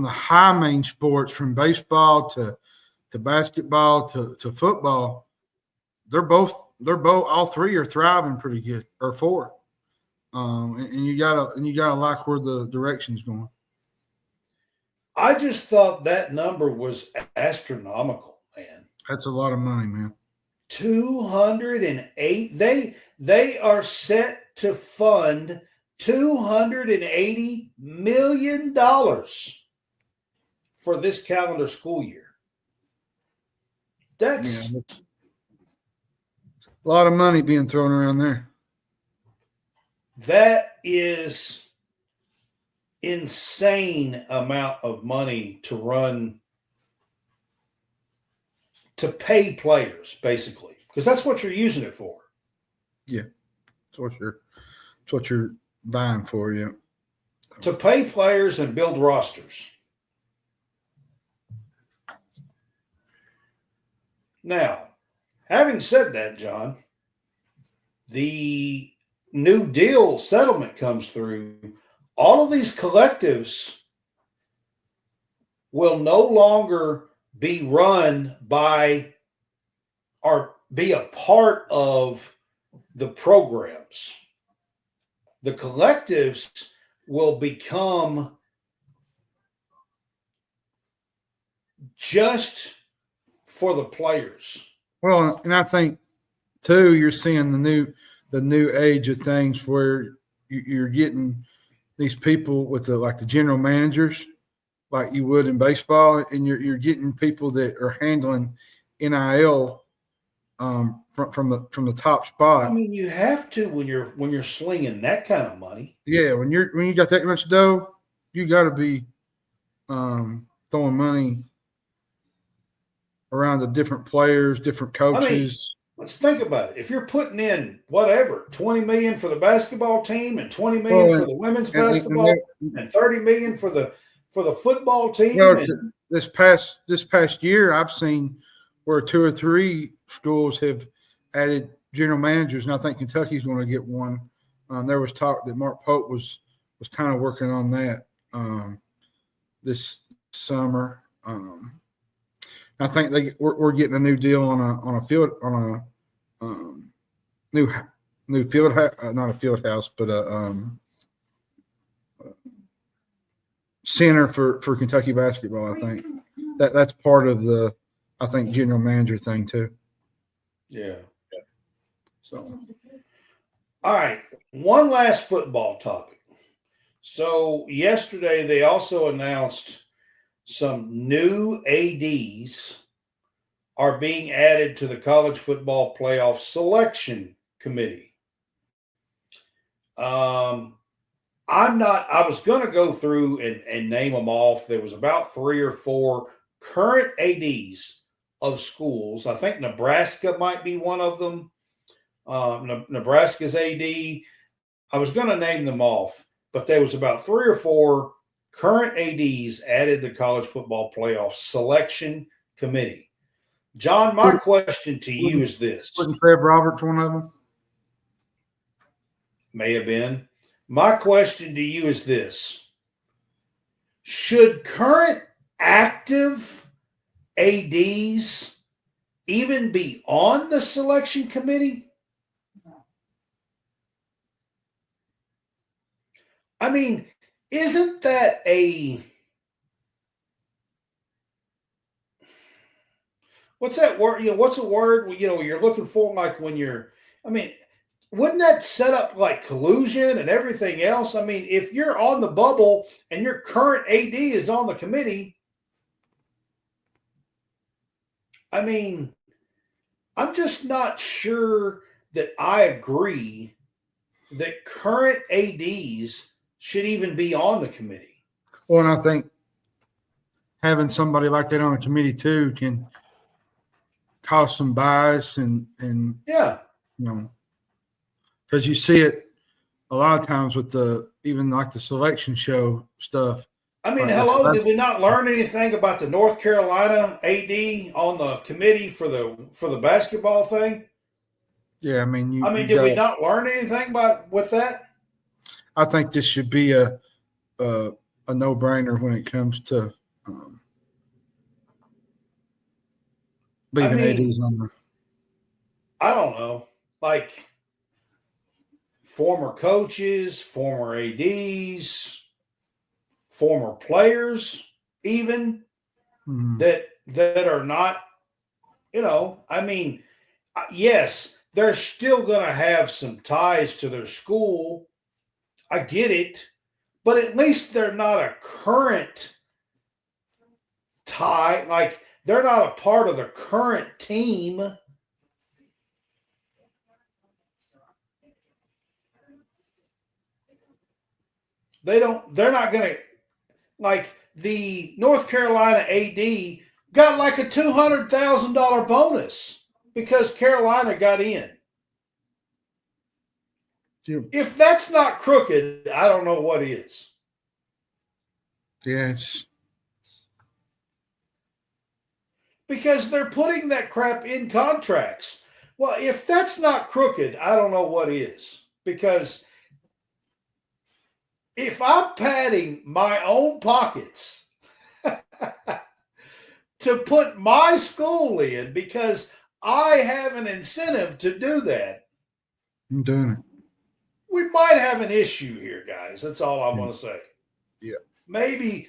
high main sports, from baseball to basketball to football. They're both all three are thriving pretty good, or four. And you gotta like where the direction's going. I just thought that number was astronomical, man. That's a lot of money, man. 208. They are set to fund $280 million for this calendar school year. That's a lot of money being thrown around there. That is insane amount of money to run, to pay players, basically, because that's what you're using it for. Yeah, that's what you're buying for, yeah. To pay players and build rosters. Now, having said that, John, the new deal settlement comes through. All of these collectives will no longer be run by or be a part of the programs. The collectives will become just for the players. Well, and I think too, you're seeing the new age of things where you're getting these people with the general managers, like you would in baseball, and you're getting people that are handling NIL from the top spot. I mean, you have to when you're slinging that kind of money. Yeah, when you got that much dough, you got to be throwing money around the different players, different coaches. Let's think about it. If you're putting in whatever, $20 million for the basketball team and $20 million for the women's basketball and $30 million for the football team. This past year, I've seen where 2 or 3 schools have added general managers, and I think Kentucky's going to get one. There was talk that Mark Pope was kind of working on that this summer. I think we're getting a new deal on a new field not a field house, but a center for Kentucky basketball. I think that's part of the general manager thing too. Yeah. So, all right, one last football topic. So yesterday they also announced some new ADs are being added to the college football playoff selection committee. I was going to go through and name them off. There was about 3 or 4 current ADs of schools. I think Nebraska might be one of them. Nebraska's AD. I was going to name them off, but there was about 3 or 4 current ADs added to the college football playoff selection committee. John, my question to you is this. Wasn't Trev Roberts one of them? May have been. My question to you is this. Should current active ADs even be on the selection committee? I mean, isn't that what's that word? What's a word you're looking for, like when wouldn't that set up like collusion and everything else? I mean, if you're on the bubble and your current AD is on the committee, I mean, I'm just not sure that I agree that current ADs should even be on the committee. Well, and I think having somebody like that on the committee too can cause some bias and yeah, because you see it a lot of times with even the selection show stuff. I mean, did we not learn anything about the North Carolina AD on the committee for the basketball thing? Yeah, I mean, did we not learn anything with that? I think this should be a no-brainer when it comes to leaving ADs on there. I don't know, like former coaches, former ADs, former players. even Mhm. that are not, yes, they're still going to have some ties to their school. I get it, but at least they're not a current tie. Like they're not a part of the current team. They're not going to, like the North Carolina AD got like a $200,000 bonus because Carolina got in. Yep. If that's not crooked, I don't know what is. Yes. Because they're putting that crap in contracts. Well, if that's not crooked, I don't know what is. Because if I'm padding my own pockets to put my school in because I have an incentive to do that, I'm doing it. we might have an issue here, guys. That's all I want to say. Yeah. Maybe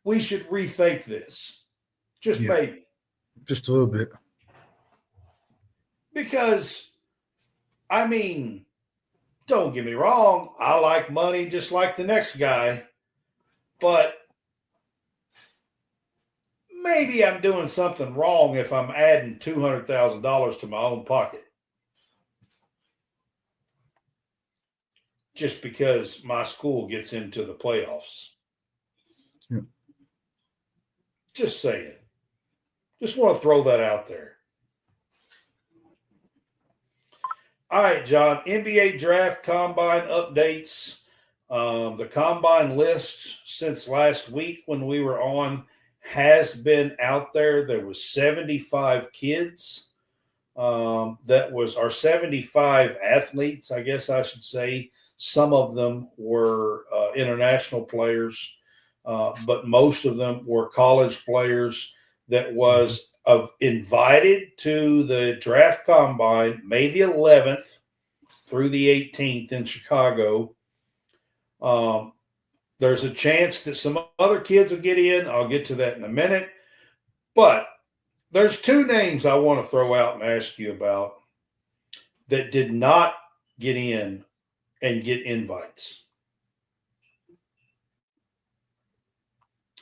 we should rethink this. Just maybe. Just a little bit. Because, don't get me wrong. I like money just like the next guy. But maybe I'm doing something wrong if I'm adding $200,000 to my own pocket. Just because my school gets into the playoffs. Yeah. Just saying. Just want to throw that out there. All right, John. NBA draft combine updates. The combine list since last week when we were on has been out there. There was 75 kids. That was our 75 athletes, I guess I should say. Some of them were international players, but most of them were college players that was invited to the draft combine May the 11th through the 18th in Chicago. There's a chance that some other kids will get in. I'll get to that in a minute. But there's two names I want to throw out and ask you about that did not get in and get invites.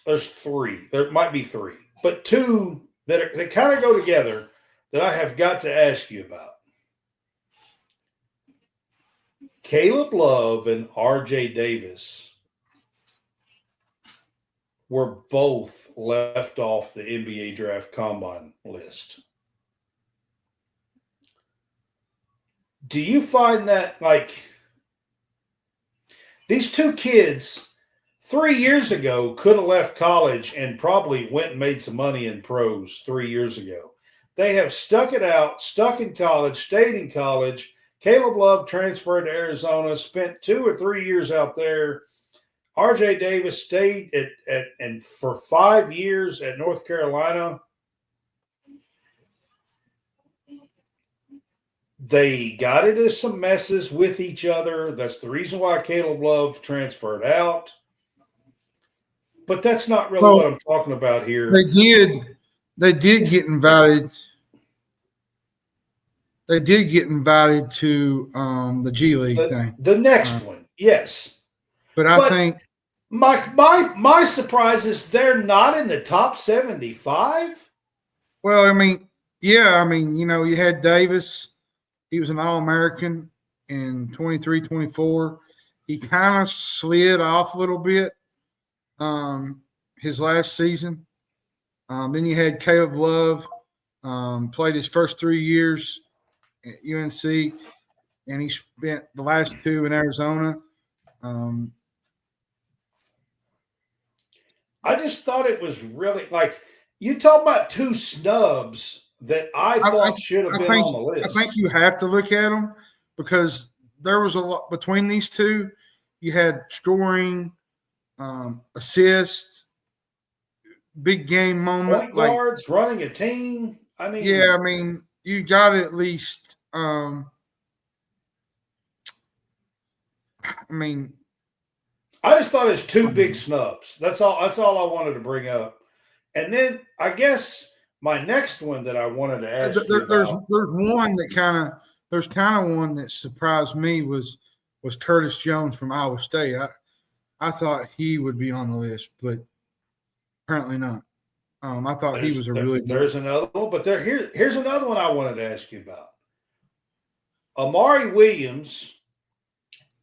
There's three. There might be three, but two that kind of go together that I have got to ask you about. Caleb Love and RJ Davis were both left off the NBA draft combine list. Do you find that, like, these two kids 3 years ago could have left college and probably went and made some money in pros 3 years ago? They have stuck it out, stuck in college, stayed in college. Caleb Love transferred to Arizona, spent 2 or 3 years out there. RJ Davis stayed and for 5 years at North Carolina. They got into some messes with each other. That's the reason why Caleb Love transferred out. But that's not really what I'm talking about here. They did get invited. They did get invited to the G League thing. The next one, yes. But I think my surprise is they're not in the top 75. Well, you had Davis. He was an All-American in 23-24. He kind of slid off a little bit his last season. Then you had Caleb Love, played his first 3 years at UNC, and he spent the last 2 in Arizona. I just thought it was really, like, you talk about 2 snubs that I thought should have been on the list. I think you have to look at them because there was a lot between these two. You had scoring, assists, big game moment. Point guards, running a team. You got at least I just thought it's two big snubs. That's all I wanted to bring up. And then I guess my next one that I wanted to ask you about. There's one that kind of one that surprised me was Curtis Jones from Iowa State. I thought he would be on the list, but apparently not. I thought he was a really good. There's another one, but here's another one I wanted to ask you about. Amari Williams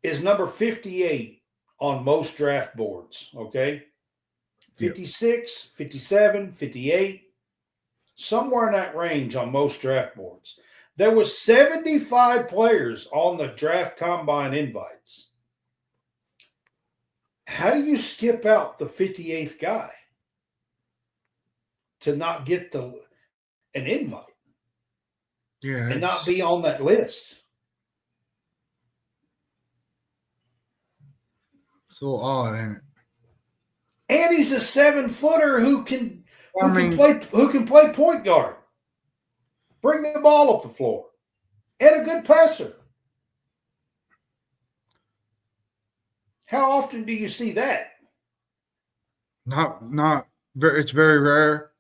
is number 58 on most draft boards, okay? 56, 57, 58, somewhere in that range on most draft boards. There was 75 players on the draft combine invites. How do you skip out the 58th guy to not get an invite? Yeah, and not be on that list? So odd, ain't it? And he's a 7-footer who can play point guard, bring the ball up the floor, and a good passer. How often do you see that? Not very. It's very rare.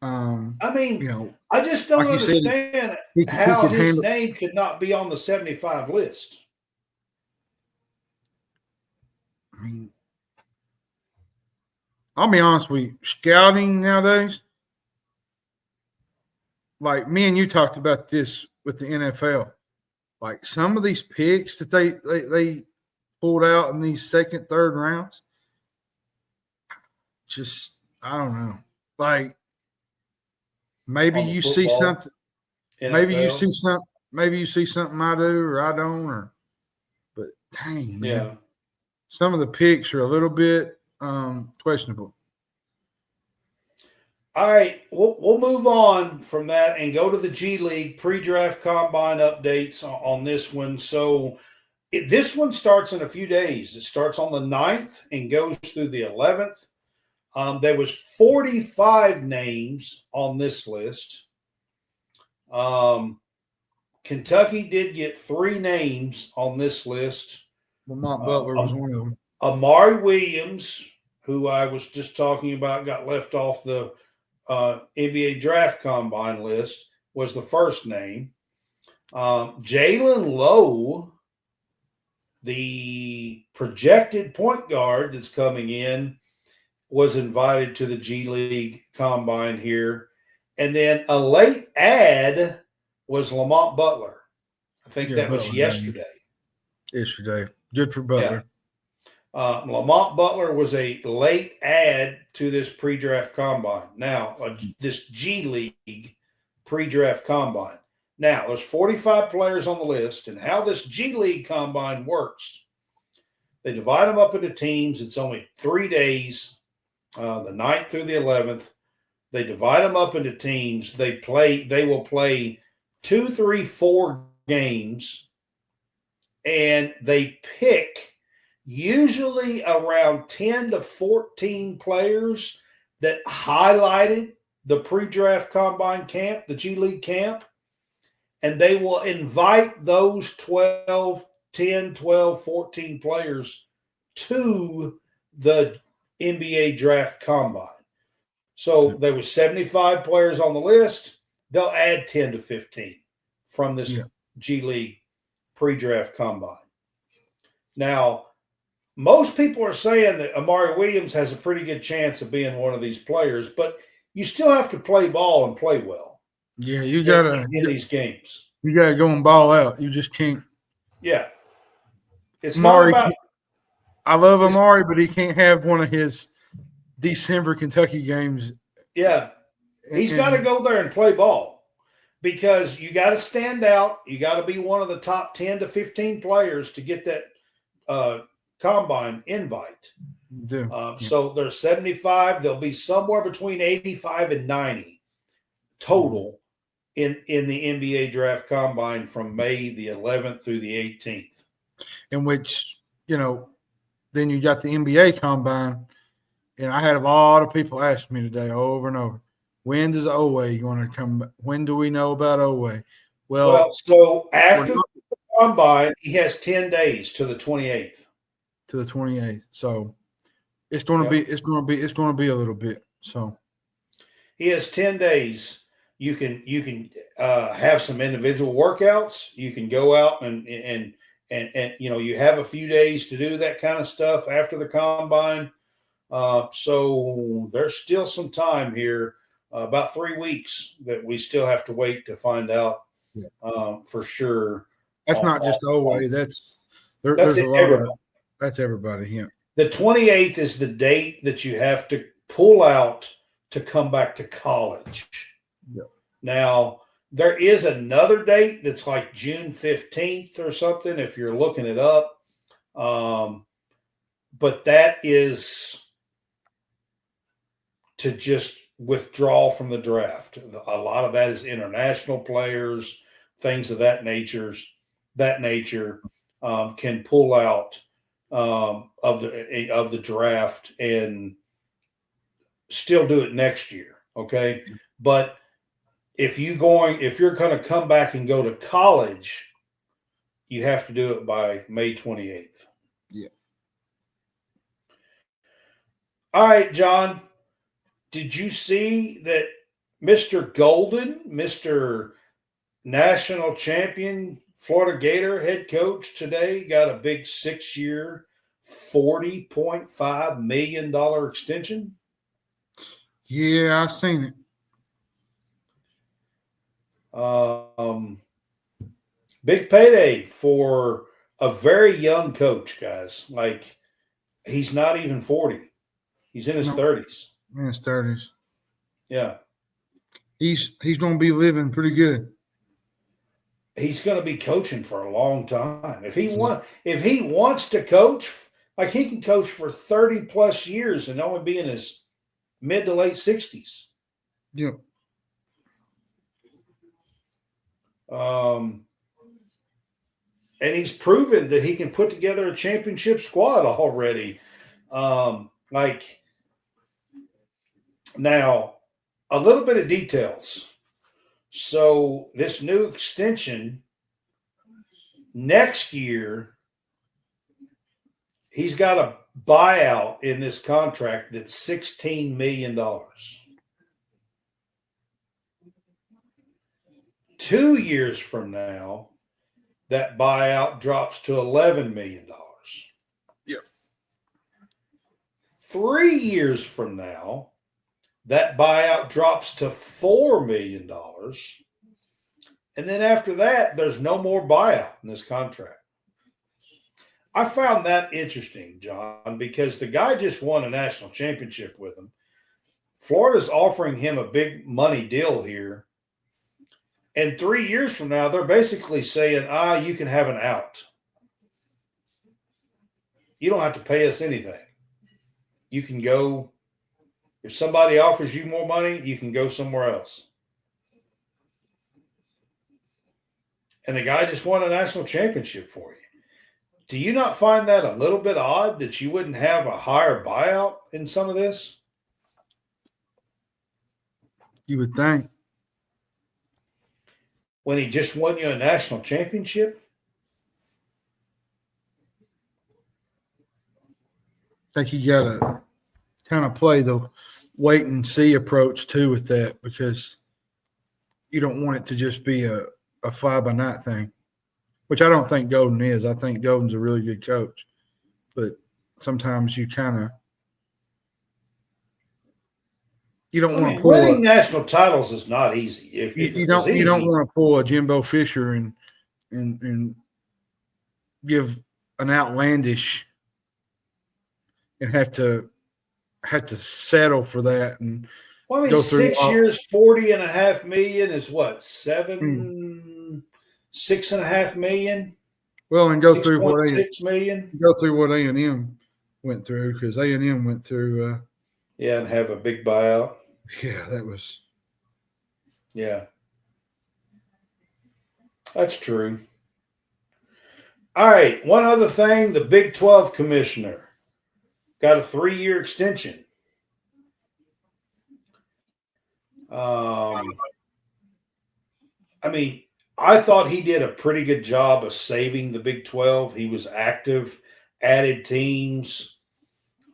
I mean, you know, I just don't like understand how his name could not be on the 75 list. I mean, I'll be honest with you, scouting nowadays, like me and you talked about this with the NFL, like some of these picks that they pulled out in these second, third rounds, just, I don't know. Like, maybe you see something, NFL. Maybe you see something I do or I don't, but dang, man. Yeah. Some of the picks are a little bit questionable. All right, we'll move on from that and go to the G League pre-draft combine updates on this one. So this one starts in a few days. It starts on the 9th and goes through the 11th. There was 45 names on this list. Kentucky did get 3 names on this list. Lamont Butler was one of them. Amari Williams, who I was just talking about, got left off the NBA draft combine list, was the first name. Jalen Lowe, the projected point guard that's coming in, was invited to the G League combine here. And then a late add was Lamont Butler. I think that was yesterday. Yesterday. Good for Butler. Yeah. Lamont Butler was a late add to this pre-draft combine. Now, this G League pre-draft combine. Now, there's 45 players on the list, and how this G League combine works, they divide them up into teams. It's only 3 days, the 9th through the 11th. They divide them up into teams. They will play 2, 3, 4 games, and they pick usually around 10 to 14 players that highlighted the pre-draft combine camp, the G League camp, and they will invite those 10, 12, 14 players to the NBA draft combine. So there was 75 players on the list. They'll add 10 to 15 from this G League pre-draft combine. Now, most people are saying that Amari Williams has a pretty good chance of being one of these players, but you still have to play ball and play well. Yeah, you gotta in these games. You gotta go and ball out. You just can't. Yeah, it's Amari. not about. I love Amari, but he can't have one of his December Kentucky games. Yeah, he's got to go there and play ball because you got to stand out. You got to be one of the top 10 to 15 players to get that combine invite. So there's 75. There'll be somewhere between 85 and 90 total in the NBA draft combine from May the 11th through the 18th. In which, then you got the NBA combine. And I had a lot of people ask me today over and over, when does OA going to come? When do we know about OA? Well, so after the combine, he has 10 days to the 28th. to the 28th. So it's going to be a little bit. So he has 10 days. You can have some individual workouts. You can go out and you have a few days to do that kind of stuff after the combine. So there's still some time here, about 3 weeks that we still have to wait to find out for sure. That's not just Oweh. There's a lot everybody. That's everybody. Yeah. The 28th is the date that you have to pull out to come back to college. Yep. Now, there is another date that's like June 15th or something if you're looking it up. But that is to just withdraw from the draft. A lot of that is international players, things of that nature can pull out of the draft and still do it next year. Okay. But if you're going to come back and go to college, you have to do it by May 28th. Yeah. All right, John, did you see that Mr. Golden, Mr. National Champion, Florida Gator head coach today got a big 6-year, $40.5 million extension? Yeah, I've seen it. Big payday for a very young coach, guys. Like, he's not even 40. He's in his 30s. In his 30s. Yeah. He's going to be living pretty good. He's going to be coaching for a long time. If he wants to coach, like, he can coach for 30 plus years and only be in his mid to late 60s. Yeah. And he's proven that he can put together a championship squad already. Now, a little bit of details. So this new extension next year, he's got a buyout in this contract that's $16 million. 2 years from now, that buyout drops to $11 million. Yep. 3 years from now, that buyout drops to $4 million. And then after that, there's no more buyout in this contract. I found that interesting, John, because the guy just won a national championship with him. Florida's offering him a big money deal here. And 3 years from now, they're basically saying, you can have an out. You don't have to pay us anything. You can go, if somebody offers you more money, you can go somewhere else. And the guy just won a national championship for you. Do you not find that a little bit odd that you wouldn't have a higher buyout in some of this? You would think. When he just won you a national championship? I think you got to kind of play the wait and see approach too with that, because you don't want it to just be a fly-by-night thing, which I don't think Golden is. I think Golden's a really good coach. But sometimes you kind of – you don't want to pull winning national titles is not easy. You don't want to pull a Jimbo Fisher and give an outlandish and have to settle for that. And well, I mean, 6 years, $40.5 million is what, $6.5 million. Well, and go through what A&M went through, because A&M went through. And have a big buyout. Yeah, that was. Yeah, that's true. All right, one other thing: the Big 12 commissioner got a 3-year extension. I mean, I thought he did a pretty good job of saving the Big 12. He was active added teams.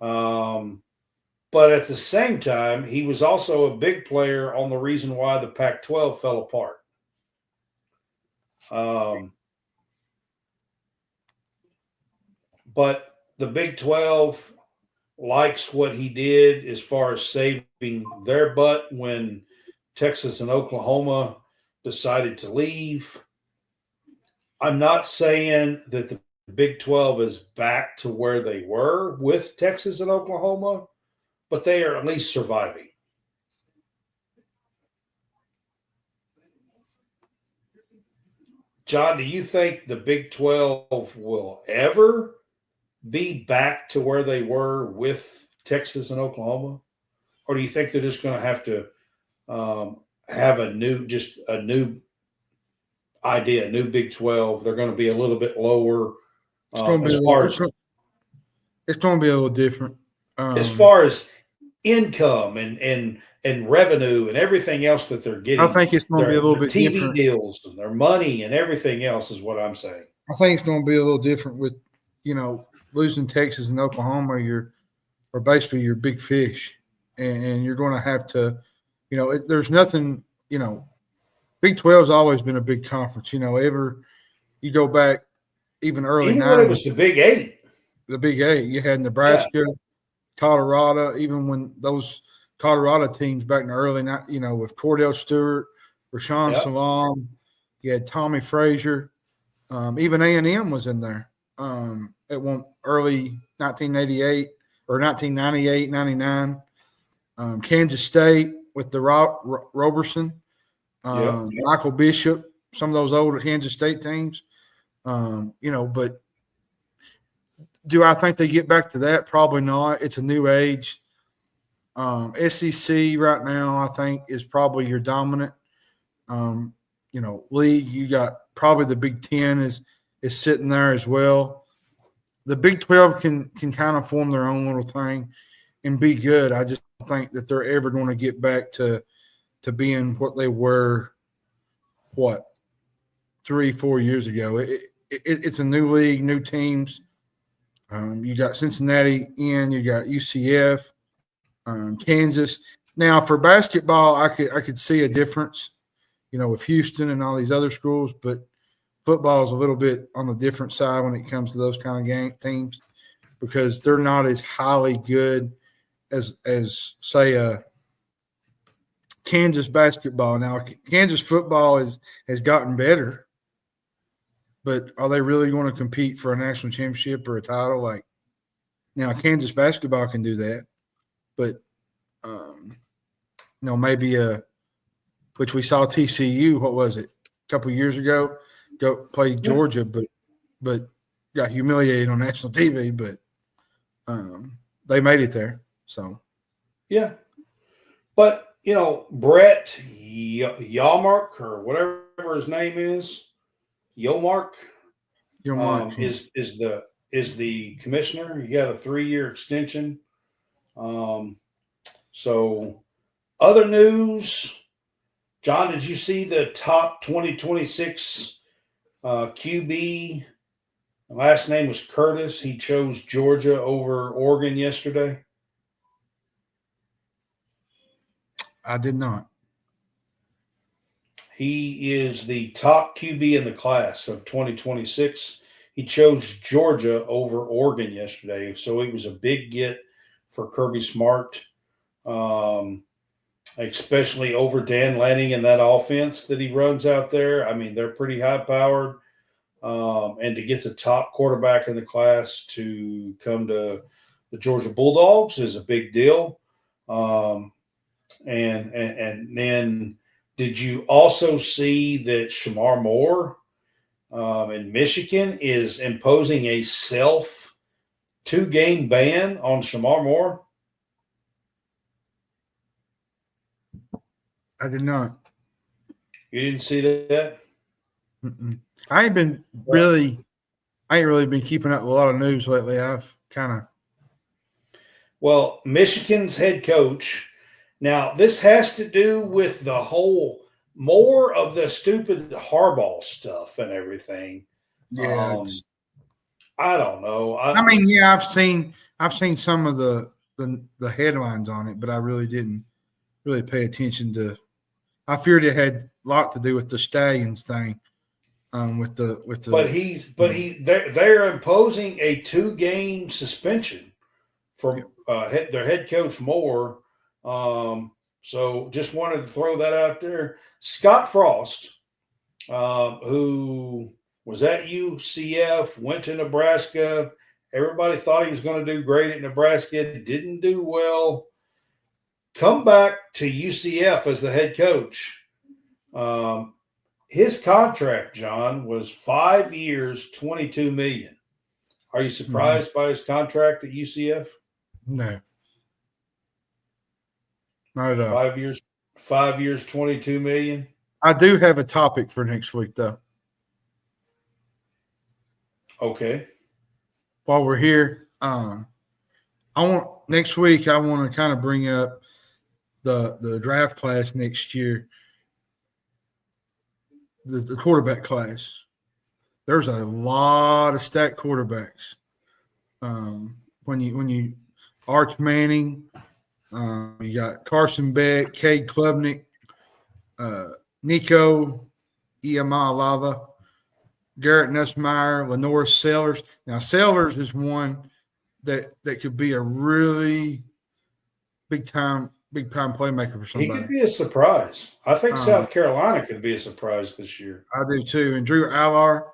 But at the same time, he was also a big player on the reason why the Pac-12 fell apart. But the Big 12 likes what he did as far as saving their butt when Texas and Oklahoma decided to leave. I'm not saying that the Big 12 is back to where they were with Texas and Oklahoma, but they are at least surviving. John, do you think the Big 12 will ever be back to where they were with Texas and Oklahoma? Or do you think they're just going to have to have a new idea, a new Big 12? They're going to be a little bit lower It's going to be a little different. As far as income and revenue and everything else that they're getting. I think it's going to be a little bit TV different. deals and their money and everything else is what I'm saying. I think it's going to be a little different with, losing Texas and Oklahoma. Are basically your big fish, and you're going to have to, there's nothing, Big 12 has always been a big conference. You go back even early Even 90s. when it was the Big 8. The Big 8, you had Nebraska, Colorado, even when those Colorado teams back in the early, with Cordell Stewart, Rashawn Salam, you had Tommy Frazier, even A&M was in there at one early 1988 or 1998, 99. Kansas State with the Roberson, Michael Bishop, some of those older Kansas State teams, but do I think they get back to that? Probably not. It's a new age. SEC right now, I think, is probably your dominant, league. You got probably the Big Ten is sitting there as well. The Big 12 can kind of form their own little thing and be good. I just don't think that they're ever going to get back to being what they were, 3-4 years ago. It's a new league, new teams. You got Cincinnati in, you got UCF, Kansas. Now for basketball, I could see a difference, with Houston and all these other schools, but football is a little bit on the different side when it comes to those kind of teams because they're not as highly good as say Kansas basketball. Now Kansas football has gotten better, but are they really going to compete for a national championship or a title? Now Kansas basketball can do that, but maybe which we saw TCU. What was it? A couple of years ago, go play Georgia, but got humiliated on national TV. But they made it there. So yeah, but Brett Yarmark or whatever his name is. Yomark is the commissioner. He got a 3-year extension. So other news, John, did you see the top 2026 QB? The last name was Curtis. He chose Georgia over Oregon yesterday. I did not. He is the top QB in the class of 2026. He chose Georgia over Oregon yesterday, so it was a big get for Kirby Smart, especially over Dan Lanning and that offense that he runs out there. I mean, they're pretty high-powered, and to get the top quarterback in the class to come to the Georgia Bulldogs is a big deal. And then did you also see that Shamar Moore in Michigan is imposing a 2-game ban on Shamar Moore? I did not. You didn't see that? Mm-mm. I ain't really been keeping up with a lot of news lately. I've kind of. Well, Michigan's head coach. Now, this has to do with the whole more of the stupid Harbaugh stuff and everything. Yeah. I don't know. I mean, yeah, I've seen some of the headlines on it, but I really didn't really pay attention to. I feared it had a lot to do with the Stallions thing. With the they're imposing a 2-game suspension for their head coach Moore. So just wanted to throw that out there. Scott Frost, who was at UCF, went to Nebraska. Everybody thought he was going to do great at Nebraska. Didn't do well. Come back to UCF as the head coach. His contract, John, was 5 years, $22 million. Are you surprised by his contract at UCF? No, not at all. 5 years, $22 million. I do have a topic for next week, though. Okay. While we're here, next week. I want to kind of bring up the draft class next year. The quarterback class. There's a lot of stacked quarterbacks. When you Arch Manning, you got Carson Beck, Cade Klubnik, Nico Iamaleava, Garrett Nussmeier, Lenore Sellers. Now Sellers is one that could be a really big time playmaker for somebody. He could be a surprise. I think South Carolina could be a surprise this year. I do too. And Drew Allar,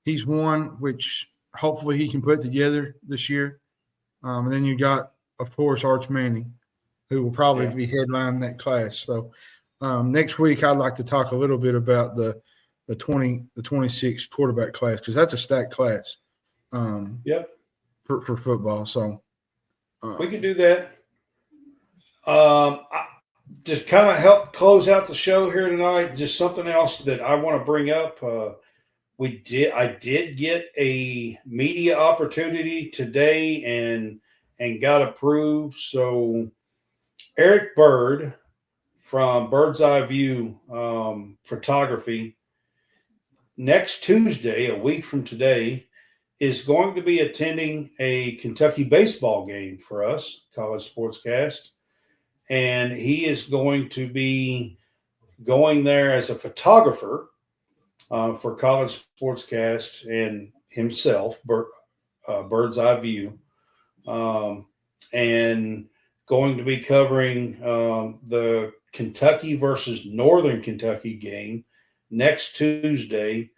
he's one which hopefully he can put together this year. And then you got, of course, Arch Manning, who will probably be headlining that class. So next week I'd like to talk a little bit about the 26 quarterback class, because that's a stacked class. For football. So we can do that. Just kind of help close out the show here tonight. Just something else that I want to bring up. I did get a media opportunity today and got approved. So Eric Bird from Bird's Eye View Photography, next Tuesday, a week from today, is going to be attending a Kentucky baseball game for us, College SportsCast. And he is going to be going there as a photographer for College SportsCast and himself, Bird's Eye View, and going to be covering the Kentucky versus Northern Kentucky game next Tuesday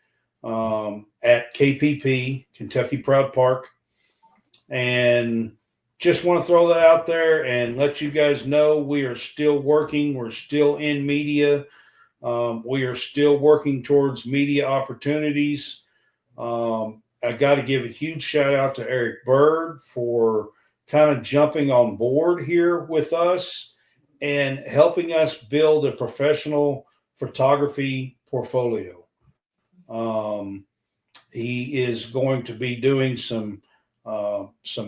at KPP, Kentucky Proud Park. And just want to throw that out there and let you guys know we are still working. We're still in media. We are still working towards media opportunities. I got to give a huge shout out to Eric Bird for kind of jumping on board here with us and helping us build a professional photography portfolio. He is going to be doing some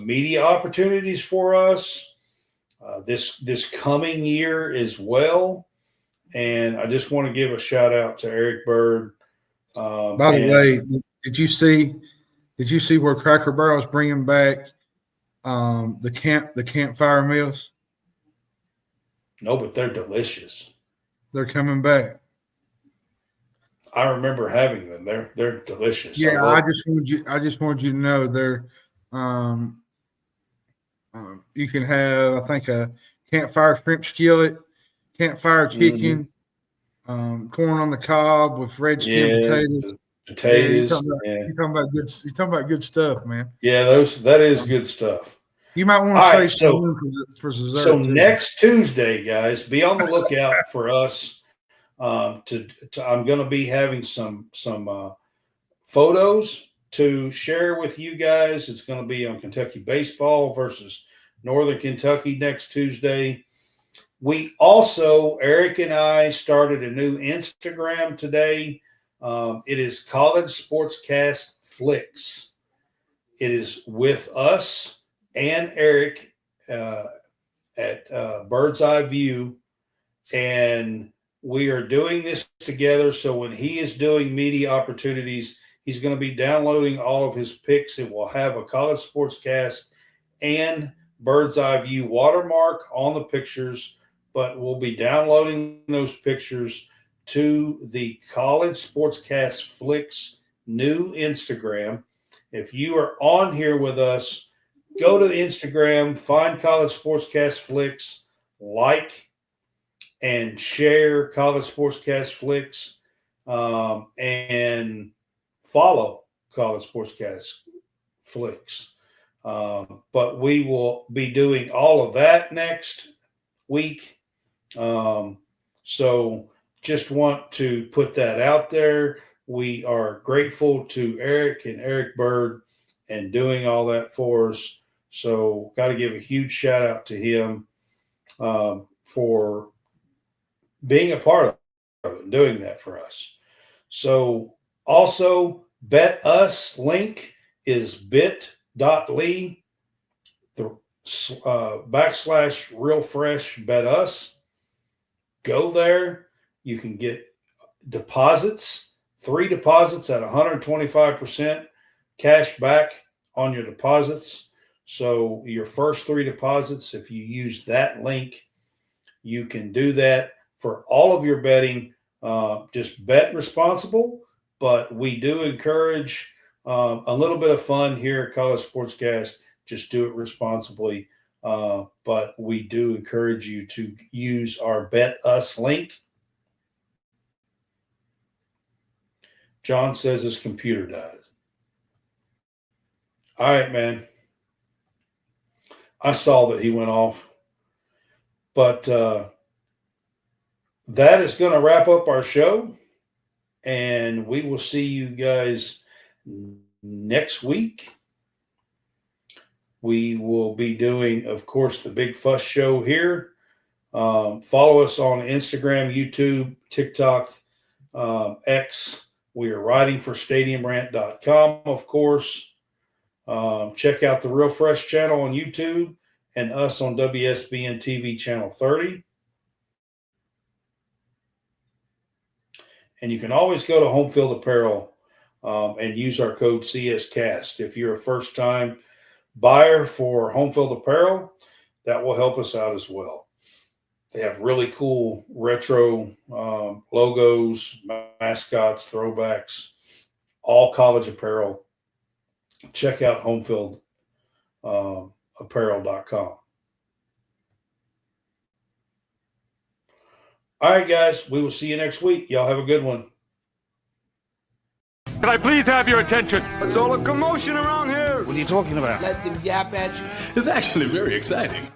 media opportunities for us this coming year as well. And I just want to give a shout out to Eric Bird. By the way, did you see where Cracker Barrel's bringing back the campfire meals? No, but they're delicious. They're coming back. I remember having them. They're delicious. Yeah, I just wanted you to know they're. You can have, I think, a campfire shrimp skillet, campfire chicken, corn on the cob with red skin potatoes. You're talking about good stuff, man. Yeah, that is good stuff. You might want to say for dessert. So next Tuesday, guys, be on the lookout for us. I'm going to be having some photos to share with you guys. It's going to be on Kentucky baseball versus Northern Kentucky next Tuesday. We also, Eric and I, started a new Instagram today. It is College SportsCast Flicks. It is with us and Eric at Bird's Eye View, and we are doing this together. So when he is doing media opportunities, He's going to be downloading all of his picks. It will have a College Sportscast and Bird's Eye View watermark on the pictures, but we'll be downloading those pictures to the College Sportscast Flicks new Instagram. If you are on here with us, go to the Instagram, find College Sportscast Flicks, like and share College Sportscast Flicks, and follow College Sportscast Flicks. But we will be doing all of that next week. So just want to put that out there. We are grateful to Eric and Eric Bird and doing all that for us. So got to give a huge shout out to him for being a part of it and doing that for us. So also Bet Us link is bit.ly / Real Fresh Bet Us. Go there. You can get deposits, 3 deposits at 125% cash back on your deposits. So your first 3 deposits, if you use that link, you can do that for all of your betting. Just bet responsible, but we do encourage a little bit of fun here at College Sportscast. Just do it responsibly. But we do encourage you to use our Bet Us link. John says his computer died. All right, man. I saw that he went off. But that is going to wrap up our show. And we will see you guys next week. We will be doing, of course, the Big Fuss Show here. Follow us on Instagram, YouTube, TikTok, X. We are writing for StadiumRant.com, of course. Check out the Real Fresh channel on YouTube and us on WSBN TV channel 30. And you can always go to Home Field Apparel and use our code CSCast. If you're a first-time buyer for Home Field Apparel, that will help us out as well. They have really cool retro logos, mascots, throwbacks, all college apparel. Check out homefieldapparel.com. All right, guys, we will see you next week. Y'all have a good one. Can I please have your attention? There's all a commotion around here. What are you talking about? It's actually very exciting.